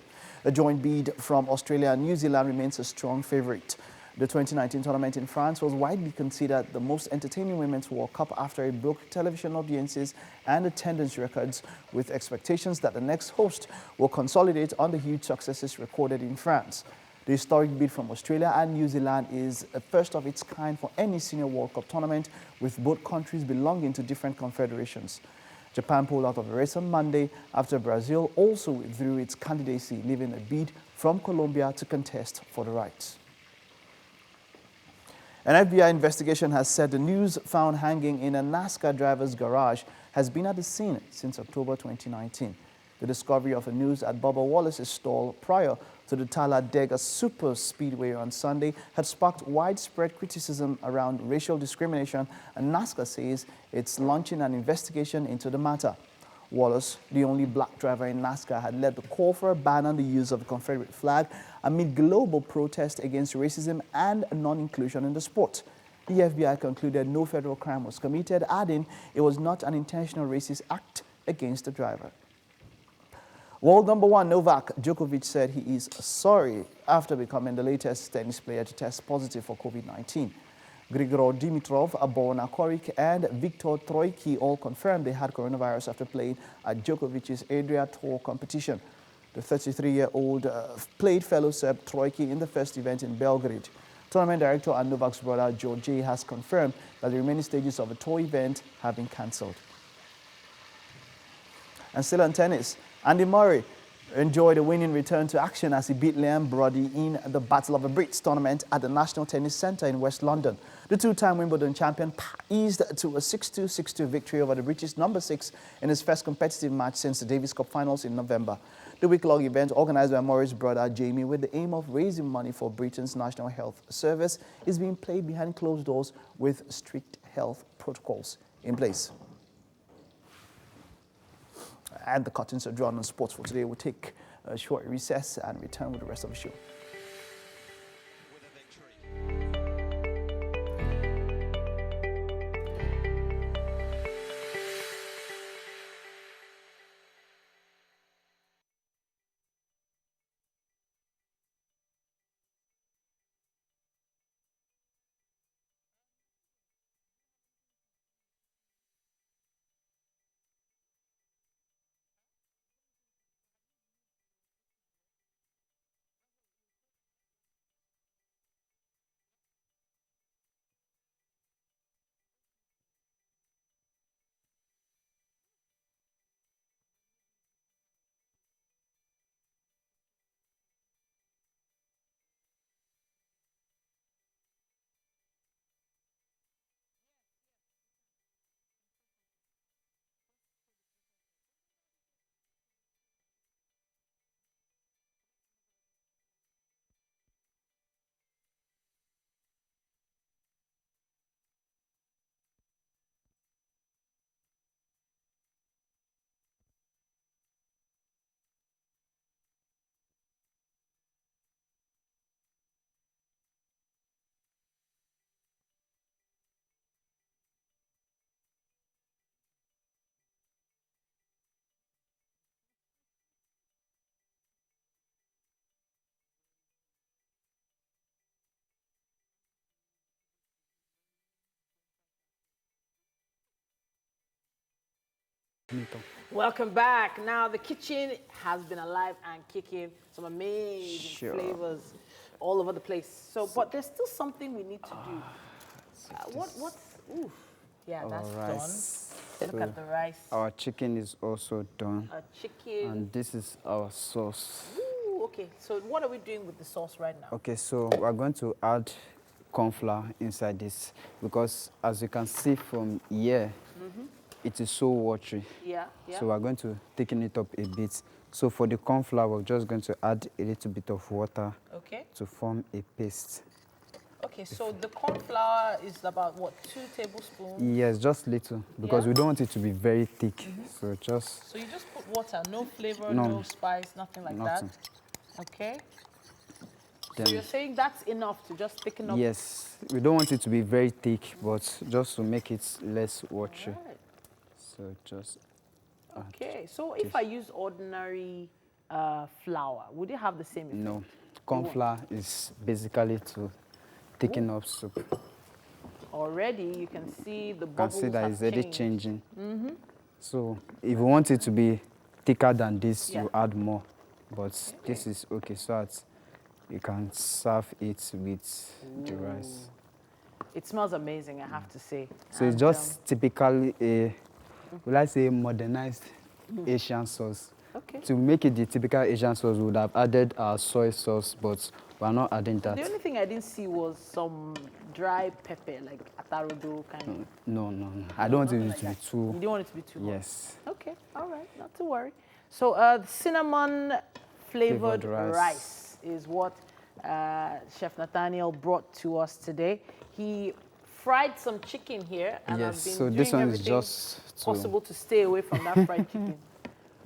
A joint bid from Australia and New Zealand remains a strong favourite. The 2019 tournament in France was widely considered the most entertaining Women's World Cup after it broke television audiences and attendance records, with expectations that the next host will consolidate on the huge successes recorded in France. The historic bid from Australia and New Zealand is a first of its kind for any senior World Cup tournament, with both countries belonging to different confederations. Japan pulled out of the race on Monday after Brazil also withdrew its candidacy, leaving a bid from Colombia to contest for the rights. An FBI investigation has said the noose found hanging in a NASCAR driver's garage has been at the scene since October 2019. The discovery of a noose at Bubba Wallace's stall prior to the Talladega Super Speedway on Sunday had sparked widespread criticism around racial discrimination, and NASCAR says it's launching an investigation into the matter. Wallace, the only black driver in NASCAR, had led the call for a ban on the use of the Confederate flag amid global protest against racism and non-inclusion in the sport. The FBI concluded no federal crime was committed, adding it was not an intentional racist act against the driver. World number 1 Novak Djokovic said he is sorry after becoming the latest tennis player to test positive for COVID-19. Grigor Dimitrov, Borna Coric, and Viktor Troicki all confirmed they had coronavirus after playing at Djokovic's Adria Tour competition. The 33-year-old played fellow Serb Troicki in the first event in Belgrade. Tournament director and Novak's brother George has confirmed that the remaining stages of the tour event have been cancelled. And still on tennis, Andy Murray enjoyed a winning return to action as he beat Liam Brody in the Battle of the Brits tournament at the National Tennis Centre in West London. The two-time Wimbledon champion eased to a 6-2, 6-2 victory over the British number 6 in his first competitive match since the Davis Cup finals in November. The week-long event, organized by Murray's brother Jamie with the aim of raising money for Britain's National Health Service, is being played behind closed doors with strict health protocols in place. And the curtains are drawn on sports for today. We'll take a short recess and return with the rest of the show. Welcome back. Now, the kitchen has been alive and kicking. Some amazing flavors all over the place. But there's still something we need to do. Ooh. Yeah, that's done. Look at the rice. Our chicken is also done. Our chicken. And this is our sauce. Ooh, okay. So what are we doing with the sauce right now? Okay, so we're going to add corn flour inside this because as you can see from here, it is so watery. Yeah. So we're going to thicken it up a bit. So for the corn flour, we're just going to add a little bit of water to form a paste. Okay, so the corn flour is about, what, 2 tablespoons? Yes, just little, because we don't want it to be very thick. So you just put water, no flavor, no spice, nothing like that? Okay. Then, so you're saying that's enough to just thicken up? Yes, we don't want it to be very thick, but just to make it less watery. Right. So just okay, so if I use ordinary flour, would it have the same effect? No, corn flour is basically to thicken up soup. Already you can see the bubbles. You can see that it's already changed. changing. So if you want it to be thicker than this, you add more. But this is okay, so that you can serve it with the rice. It smells amazing, I have to say. So it's just typically a, will I say, modernized Asian sauce. Okay. To make it the typical Asian sauce, we would have added our soy sauce, but we're not adding that. The only thing I didn't see was some dry pepper, like atarodo kind of. No. I don't want it to be too... You don't want it to be too hot? Yes. Okay, all right, not to worry. So cinnamon flavored rice is what Chef Nathanael brought to us today. He fried some chicken here, and I've been doing this one is everything just possible to stay away from that fried chicken,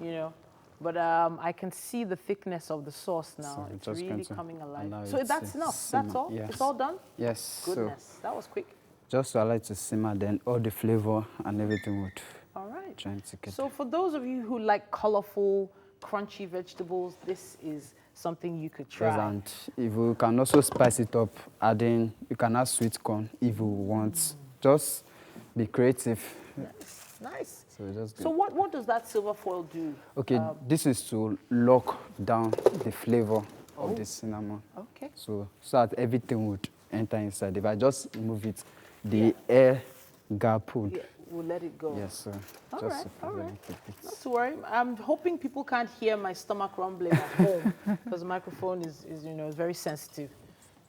you know. But I can see the thickness of the sauce now. So it's really coming alive. So it that's to enough. simmer. That's all. Yes. It's all done. Yes. Goodness, that was quick. Just to allow it to simmer, then all the flavor and everything would join together. So for those of you who like colorful, crunchy vegetables, this is something you could try. Yes, and if you can also spice it up, adding, you can add sweet corn if you want. Just be creative. Nice. So, just so what does that silver foil do? Okay, this is to lock down the flavor of the cinnamon. Okay. So that everything would enter inside. If I just remove it, the air gap would we'll let it go. Yes, sir. All Just right, all right. keep it. Not to worry. I'm hoping people can't hear my stomach rumbling at home because the microphone is very sensitive.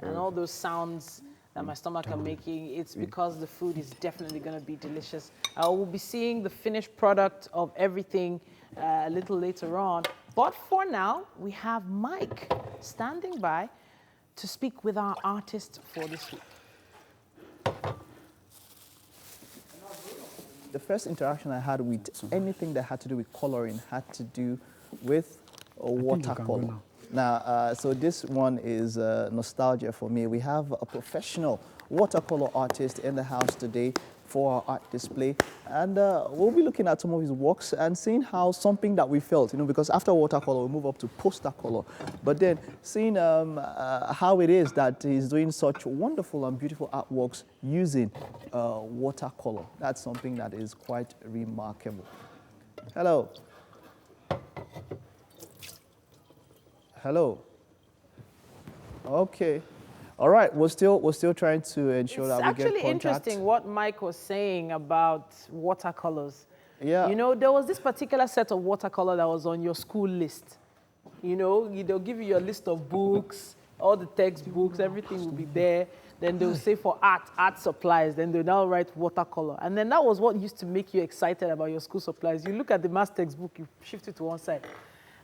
And all those sounds that my stomach are making, it's because the food is definitely going to be delicious. I will be seeing the finished product of everything a little later on. But for now, we have Mike standing by to speak with our artist for this week. The first interaction I had with anything that had to do with coloring had to do with a watercolor. Now, so this one is nostalgia for me. We have a professional watercolor artist in the house today for our art display, and we'll be looking at some of his works and seeing how something that we felt, because after watercolor we move up to poster color, but then seeing how it is that he's doing such wonderful and beautiful artworks using watercolor. That's something that is quite remarkable. Hello. Hello. Okay. All right. We're still trying to ensure that we get contact. It's actually interesting what Mike was saying about watercolors. Yeah. There was this particular set of watercolor that was on your school list. They'll give you your list of books, all the textbooks, everything will be there. Then they'll say for art supplies. Then they'll now write watercolor. And then that was what used to make you excited about your school supplies. You look at the math textbook, you shift it to one side.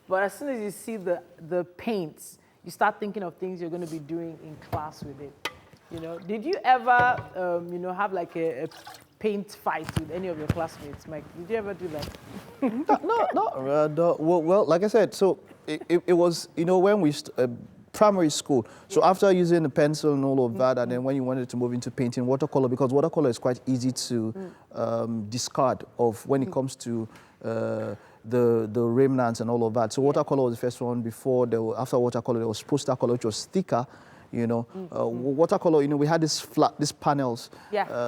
But as soon as you see the paints, you start thinking of things you're going to be doing in class with it. Did you ever, have like a paint fight with any of your classmates, Mike? Did you ever do that? No. Well, like I said, so it was, when we primary school. So after using the pencil and all of that, and then when you wanted to move into painting watercolor, because watercolor is quite easy to discard of when it comes to the remnants and all of that. So watercolor was the first one. After watercolor, there was poster color, which was thicker. Watercolor, we had these panels,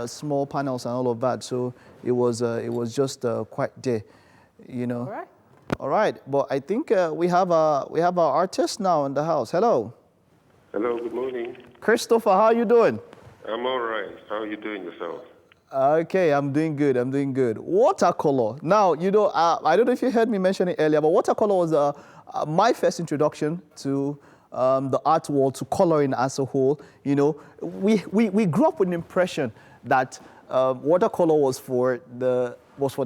small panels and all of that. So it was just quite there, All right. All right, but I think we have our artist now in the house. Hello. Hello, good morning. Christopher, how are you doing? I'm all right. How are you doing yourself? Okay, I'm doing good. Watercolor. Now, I don't know if you heard me mention it earlier, but watercolor was my first introduction to the art world, to coloring as a whole. We grew up with an impression that watercolor was for the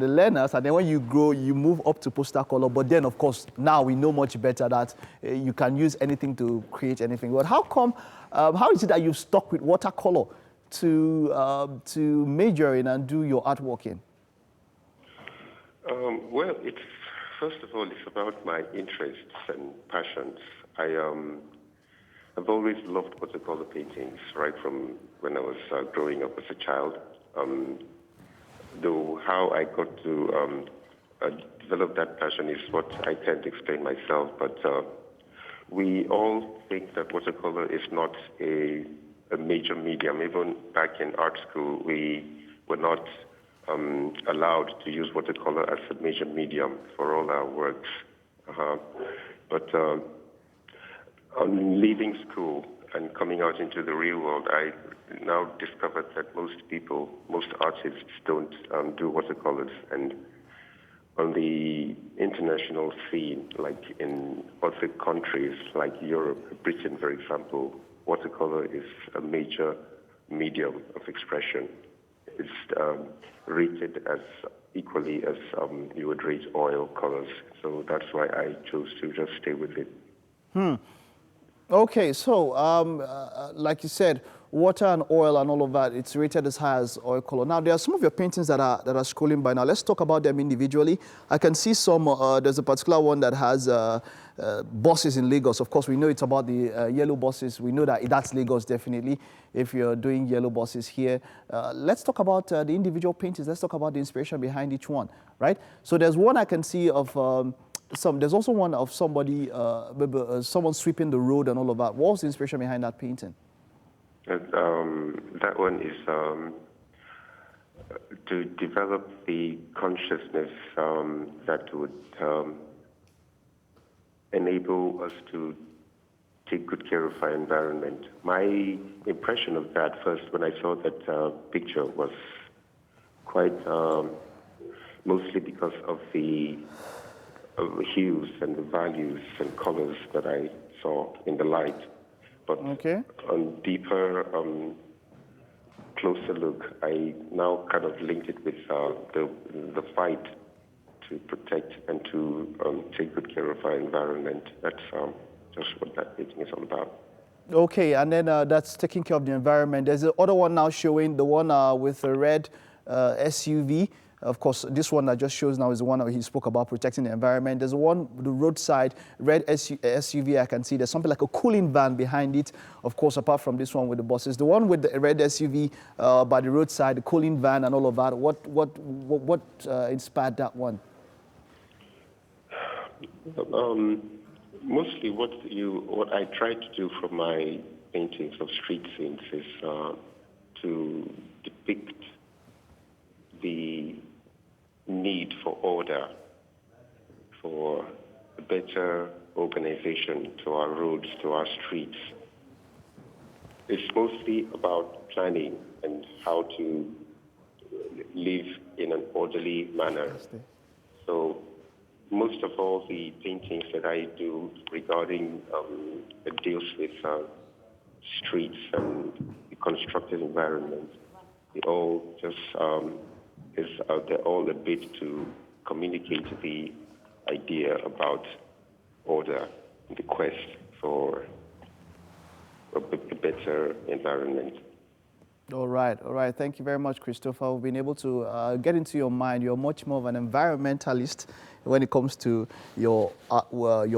learners, and then when you grow, you move up to poster color. But then, of course, now we know much better that you can use anything to create anything. But how is it that you've stuck with watercolor to major in and do your artwork in? Well, first of all, it's about my interests and passions. I've always loved watercolor paintings, right from when I was growing up as a child. Though how I got to develop that passion is what I can't explain myself, but we all think that watercolor is not a major medium. Even back in art school, we were not allowed to use watercolor as a major medium for all our works. But on leaving school and coming out into the real world, I now discovered that most artists don't do watercolors. And on the international scene, like in other countries like Europe, Britain, for example, watercolor is a major medium of expression. It's rated as equally as you would rate oil colors. So that's why I chose to just stay with it. Okay, so like you said, water and oil and all of that, it's rated as high as oil color. Now, there are some of your paintings that are scrolling by now. Let's talk about them individually. I can see some, there's a particular one that has buses in Lagos. Of course, we know it's about the yellow buses. We know that that's Lagos, definitely, if you're doing yellow buses here. Let's talk about the individual paintings. Let's talk about the inspiration behind each one, right? So there's one I can see of... there's also one of somebody, someone sweeping the road and all of that. What was the inspiration behind that painting? That one is to develop the consciousness that would enable us to take good care of our environment. My impression of that first, when I saw that picture, was quite mostly because of the hues and the values and colors that I saw in the light. But on deeper, closer look, I now kind of linked it with the fight to protect and to take good care of our environment. That's just what that painting is all about. Okay, and then that's taking care of the environment. There's the other one now showing, the one with the red SUV. Of course, this one that just shows now is the one that he spoke about protecting the environment. There's one, the roadside red SUV I can see. There's something like a cooling van behind it, of course, apart from this one with the buses. The one with the red SUV by the roadside, the cooling van and all of that, what inspired that one? Mostly what I try to do from my paintings of street scenes is to depict the need for order, for a better organization to our roads, to our streets. It's mostly about planning and how to live in an orderly manner. So most of all the paintings that I do regarding that deals with streets and the constructed environment, they all just they're all a bit to communicate the idea about order, the quest for a better environment. All right. Thank you very much, Christopher. We've been able to get into your mind. You're much more of an environmentalist when it comes to your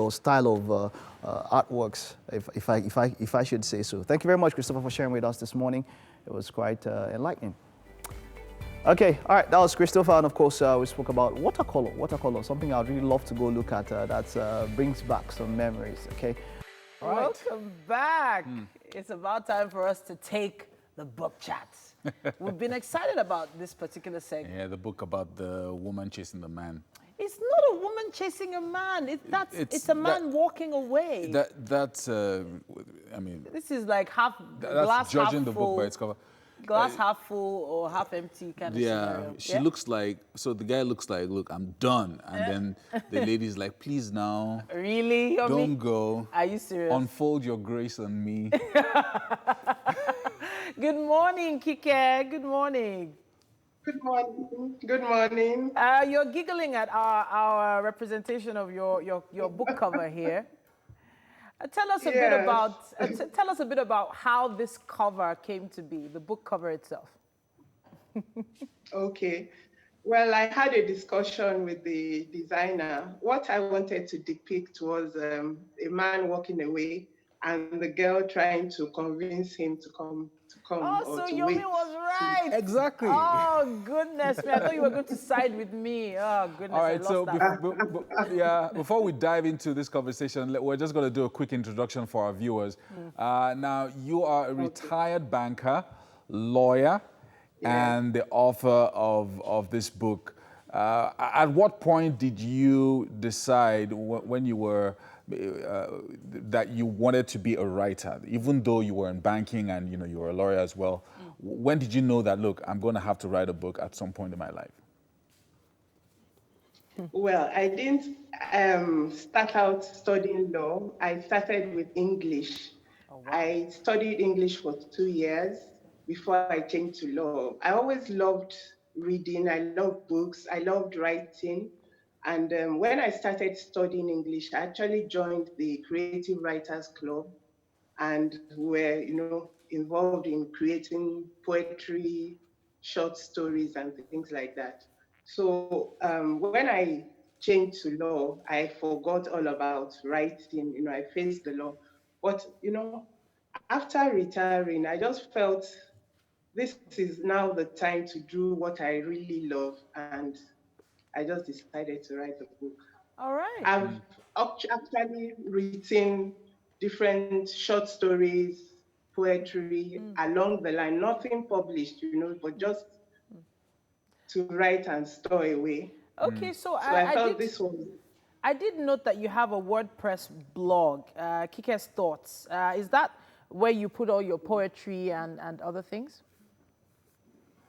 style of artworks, if I should say so. Thank you very much, Christopher, for sharing with us this morning. It was quite enlightening. Okay, all right, that was Christopher, and of course we spoke about watercolor, something I'd really love to go look at that brings back some memories, okay? All right. Welcome back. It's about time for us to take the book chats. We've been excited about this particular segment. Yeah, the book about the woman chasing the man. It's not a woman chasing a man. It's a man walking away. I mean, this is like that's glass judging half the full, book by its cover. Glass half full or half empty kind of scenario. She looks like, so the guy looks like, look, I'm done. And then the lady's like, please now. Really? Don't go. Are you serious? Unfold your grace on me. Good morning, Kike. Good morning. Good morning. Good morning. You're giggling at our representation of your book cover here. Tell us a bit about how this cover came to be, the book cover itself. Okay. Well, I had a discussion with the designer. What I wanted to depict was a man walking away and the girl trying to convince him to come Oh, or so to Yomi wait. was right. Exactly. Oh, goodness me. I thought you were going to side with me. Oh, goodness. All right, so that. before we dive into this conversation, we're just going to do a quick introduction for our viewers. Now, you are a retired banker, lawyer, and the author of this book. At what point did you decide when you were that you wanted to be a writer, even though you were in banking and you were a lawyer as well? When did you know that, look, I'm going to have to write a book at some point in my life? Well, I didn't start out studying law. I started with English. Oh, wow. I studied English for 2 years before I changed to law. I always loved reading. I loved books. I loved writing. And when I started studying English, I actually joined the Creative Writers Club, and were, involved in creating poetry, short stories, and things like that. So when I changed to law, I forgot all about writing. I faced the law. But, after retiring, I just felt this is now the time to do what I really love. And I just decided to write the book. All right. I've actually written different short stories, poetry along the line, nothing published, but just to write and store away. Okay, so I felt this was... I did note that you have a WordPress blog, Kike's Thoughts. Is that where you put all your poetry and other things?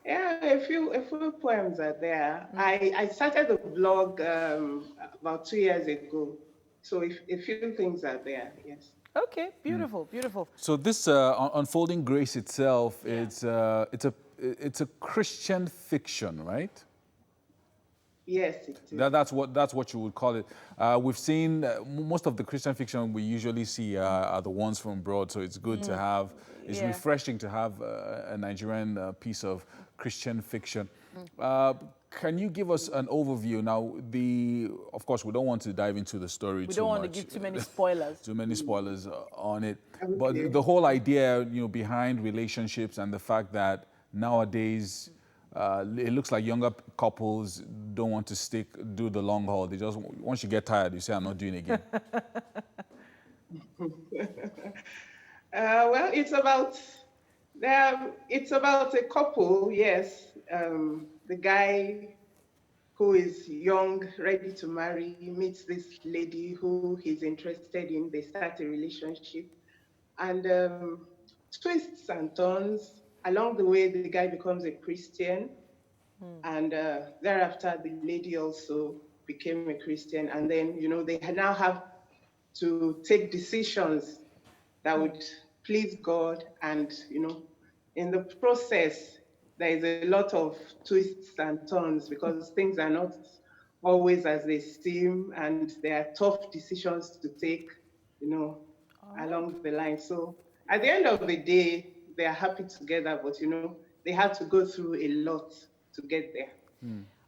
Yeah, a few poems are there. I started the blog about 2 years ago, so if, a few things are there. Yes. Okay, beautiful, beautiful. So this Unfolding Grace itself, it's a Christian fiction, right? Yes, it is. That's what you would call it. We've seen most of the Christian fiction we usually see are the ones from abroad. So it's good to have. It's refreshing to have a Nigerian piece of Christian fiction. Can you give us an overview now? Of course, we don't want to dive into the story too much. We don't want to give too many spoilers. Too many spoilers on it. Okay. But the whole idea, behind relationships and the fact that nowadays. It looks like younger couples don't want to do the long haul. They just, once you get tired, you say, I'm not doing it again. Well, it's about a couple, yes. The guy who is young, ready to marry, meets this lady who he's interested in. They start a relationship. And twists and turns. Along the way, the guy becomes a Christian. And thereafter, the lady also became a Christian. And then, they now have to take decisions that would please God. And, in the process, there is a lot of twists and turns because things are not always as they seem. And there are tough decisions to take, along the line. So at the end of the day, they are happy together, but, they have to go through a lot to get there.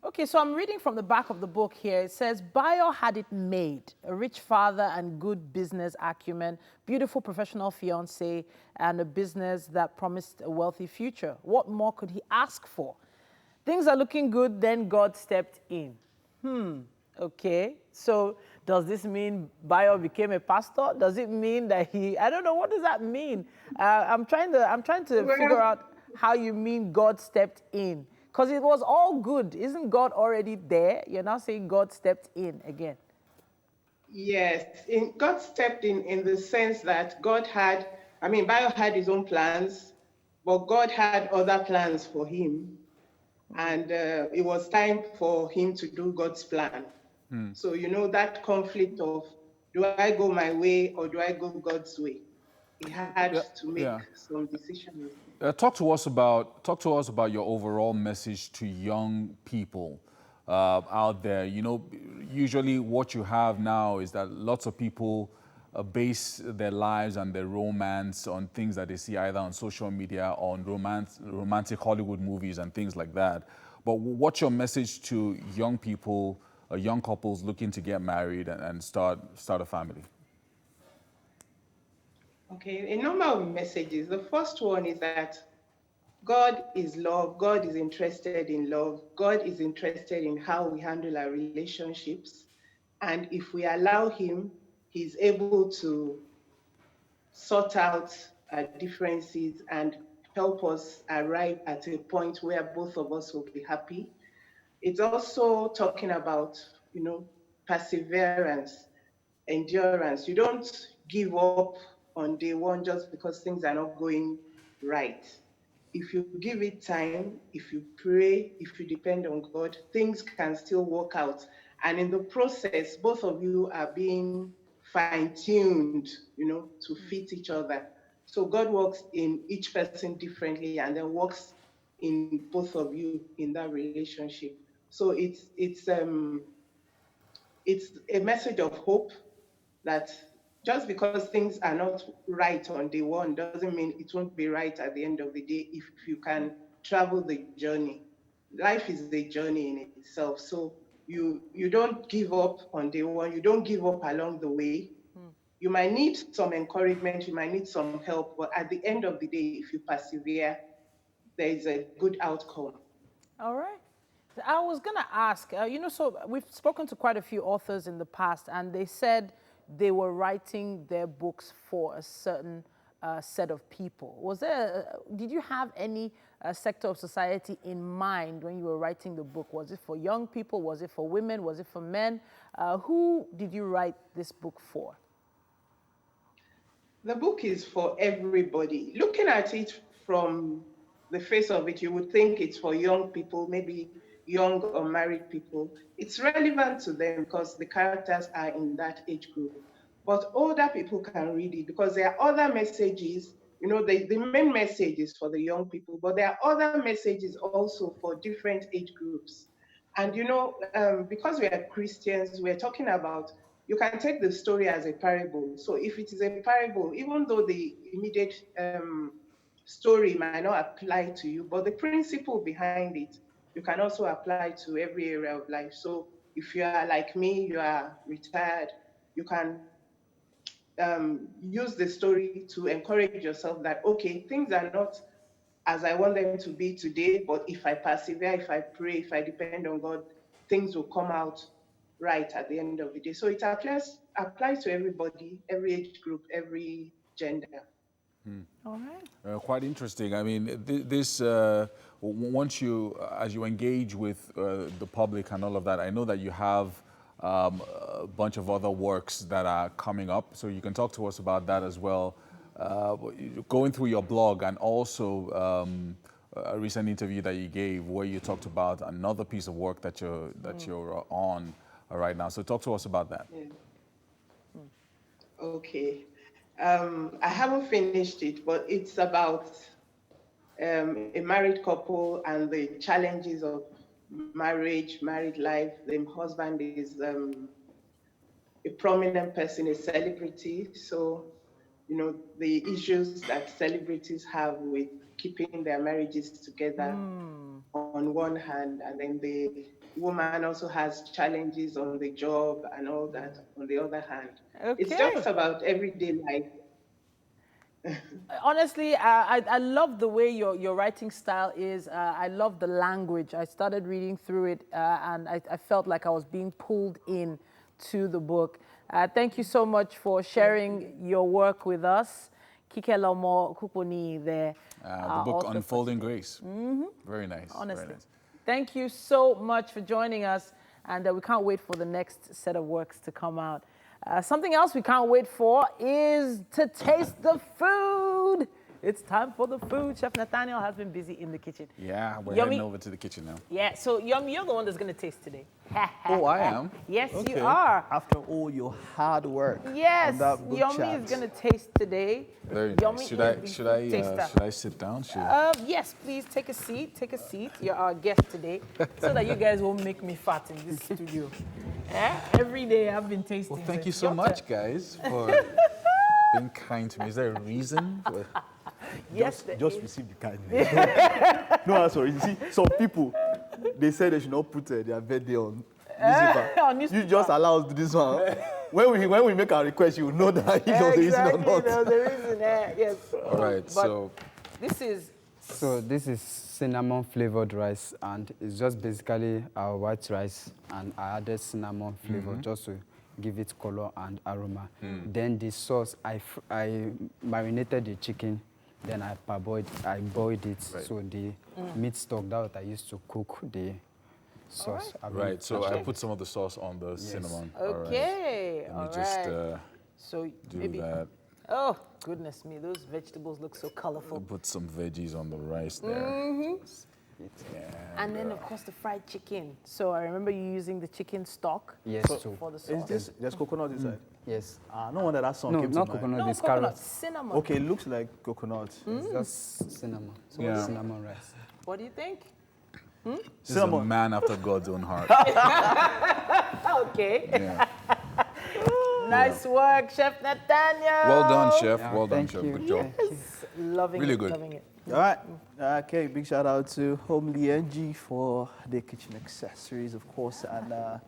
Okay, so I'm reading from the back of the book here. It says, Bayo had it made, a rich father and good business acumen, beautiful professional fiancé, and a business that promised a wealthy future. What more could he ask for? Things are looking good, then God stepped in. Okay, so does this mean Bayo became a pastor? Does it mean that I don't know, what does that mean? I'm trying to figure out how you mean God stepped in. Because it was all good. Isn't God already there? You're now saying God stepped in again. Yes, God stepped in the sense that Bayo had his own plans, but God had other plans for him. And it was time for him to do God's plan. So, that conflict of, do I go my way or do I go God's way? He had to make some decisions. Talk to us about your overall message to young people out there. Usually what you have now is that lots of people base their lives and their romance on things that they see either on social media or on romantic Hollywood movies and things like that. But what's your message to young people, young couples looking to get married and start a family? Okay, a number of messages. The first one is that God is love. God is interested in love. God is interested in how we handle our relationships. And if we allow him, he's able to sort out our differences and help us arrive at a point where both of us will be happy. It's also talking about, perseverance, endurance. You don't give up on day one just because things are not going right. If you give it time, if you pray, if you depend on God, things can still work out. And in the process, both of you are being fine-tuned, to fit each other. So God works in each person differently and then works in both of you in that relationship. So it's a message of hope that just because things are not right on day one doesn't mean it won't be right at the end of the day if you can travel the journey. Life is a journey in itself. So you don't give up on day one. You don't give up along the way. You might need some encouragement. You might need some help. But at the end of the day, if you persevere, there is a good outcome. All right. I was going to ask, so we've spoken to quite a few authors in the past, and they said they were writing their books for a certain set of people. Did you have any sector of society in mind when you were writing the book? Was it for young people? Was it for women? Was it for men? Who did you write this book for? The book is for everybody. Looking at it from the face of it, you would think it's for young people, maybe young or married people. It's relevant to them because the characters are in that age group. But older people can read it because there are other messages. You know, the main message is for the young people, but there are other messages also for different age groups. And you know, because we are Christians, we're talking about, you can take the story as a parable. So if it is a parable, even though the immediate story might not apply to you, but the principle behind it, you can also apply to every area of life. So if you are like me, you are retired, you can use the story to encourage yourself that, okay, things are not as I want them to be today, but if I persevere, if I pray, if I depend on God, things will come out right at the end of the day. So it applies to everybody, every age group, every gender. All right. Quite interesting. I mean, once you, as you engage with the public and all of that, I know that you have a bunch of other works that are coming up, so you can talk to us about that as well. Going through your blog and also a recent interview that you gave where you talked about another piece of work that you're on right now. So talk to us about that. Yeah. Okay. I haven't finished it, but it's about a married couple and the challenges of marriage, married life. The husband is a prominent person, a celebrity. So, you know, the issues that celebrities have with keeping their marriages together on one hand, and then the woman also has challenges on the job and all that on the other hand. Okay. It's just about everyday life. Honestly, I love the way your writing style is. I love the language. I started reading through it and I felt like I was being pulled in to the book. Thank you so much for sharing your work with us. Kikelomo Kuponi there. The book Unfolding Grace. Very nice. Honestly. Very nice. Thank you so much for joining us, and we can't wait for the next set of works to come out. Something else we can't wait for is to taste the food. It's time for the food. Chef Nathanael has been busy in the kitchen. Yeah, we're Yummy. heading over to the kitchen now. Yeah, so Yummy, you're the one that's going to taste today. Oh, I am? Yes, Okay. you are. After all your hard work. Yes, on that book Yummy chat. is going to taste today. Very Yummy nice. is the taster. Should I sit down? Yes, please take a seat. Take a seat. You're our guest today, so that you guys won't make me fat in this studio. Every day I've been tasting. Well, thank you so much, guys, for being kind to me. Is there a reason? Yes, just receive the kindness. No, I'm sorry. You see, some people, they say they should not put their birthday on newspaper. You just allow us to do this one. When we make our request, you will know that if there's a reason or not. There's a reason, yes. All right, so this is cinnamon flavored rice, and it's just basically our white rice, and I added cinnamon flavor just to give it color and aroma. Then the sauce, I marinated the chicken, then I boiled it. Right. So the meat stock that I used to cook the sauce. Right, so I put some of the sauce on the cinnamon. Okay, all right. Let me just so do maybe that. Oh, goodness me, those vegetables look so colorful. Put some veggies on the rice there. And then, of course, the fried chicken. So I remember you using the chicken stock for the sauce. There's coconut inside? Yes. No wonder that song came to mind. No, not coconut, it's coconut, carrot. cinnamon. Okay, it looks like coconut. It's just cinnamon. So cinnamon rice. What do you think? This is a man after God's own heart. Okay. Yeah. Nice work, Chef Nathanael. Well done, Chef. Well done, Chef. Good job. Yes. Loving it. Loving it. All right. Okay, big shout out to Homely NG for the kitchen accessories, of course. And to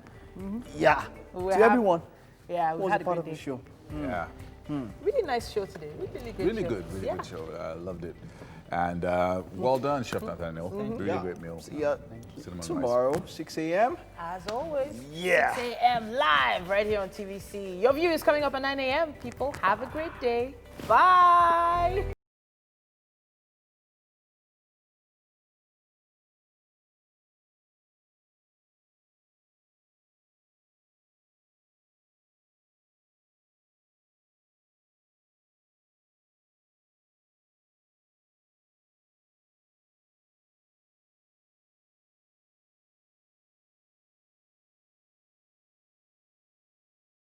everyone. Yeah, we had a part great of the show. Yeah. Really nice show today. Really good. Really good show. I loved it. And well done, Chef Nathanael. Really great meal. See ya tomorrow, 6 a.m. As always. Yeah. 6 a.m. live right here on TVC. Your view is coming up at 9 a.m. People, have a great day. Bye.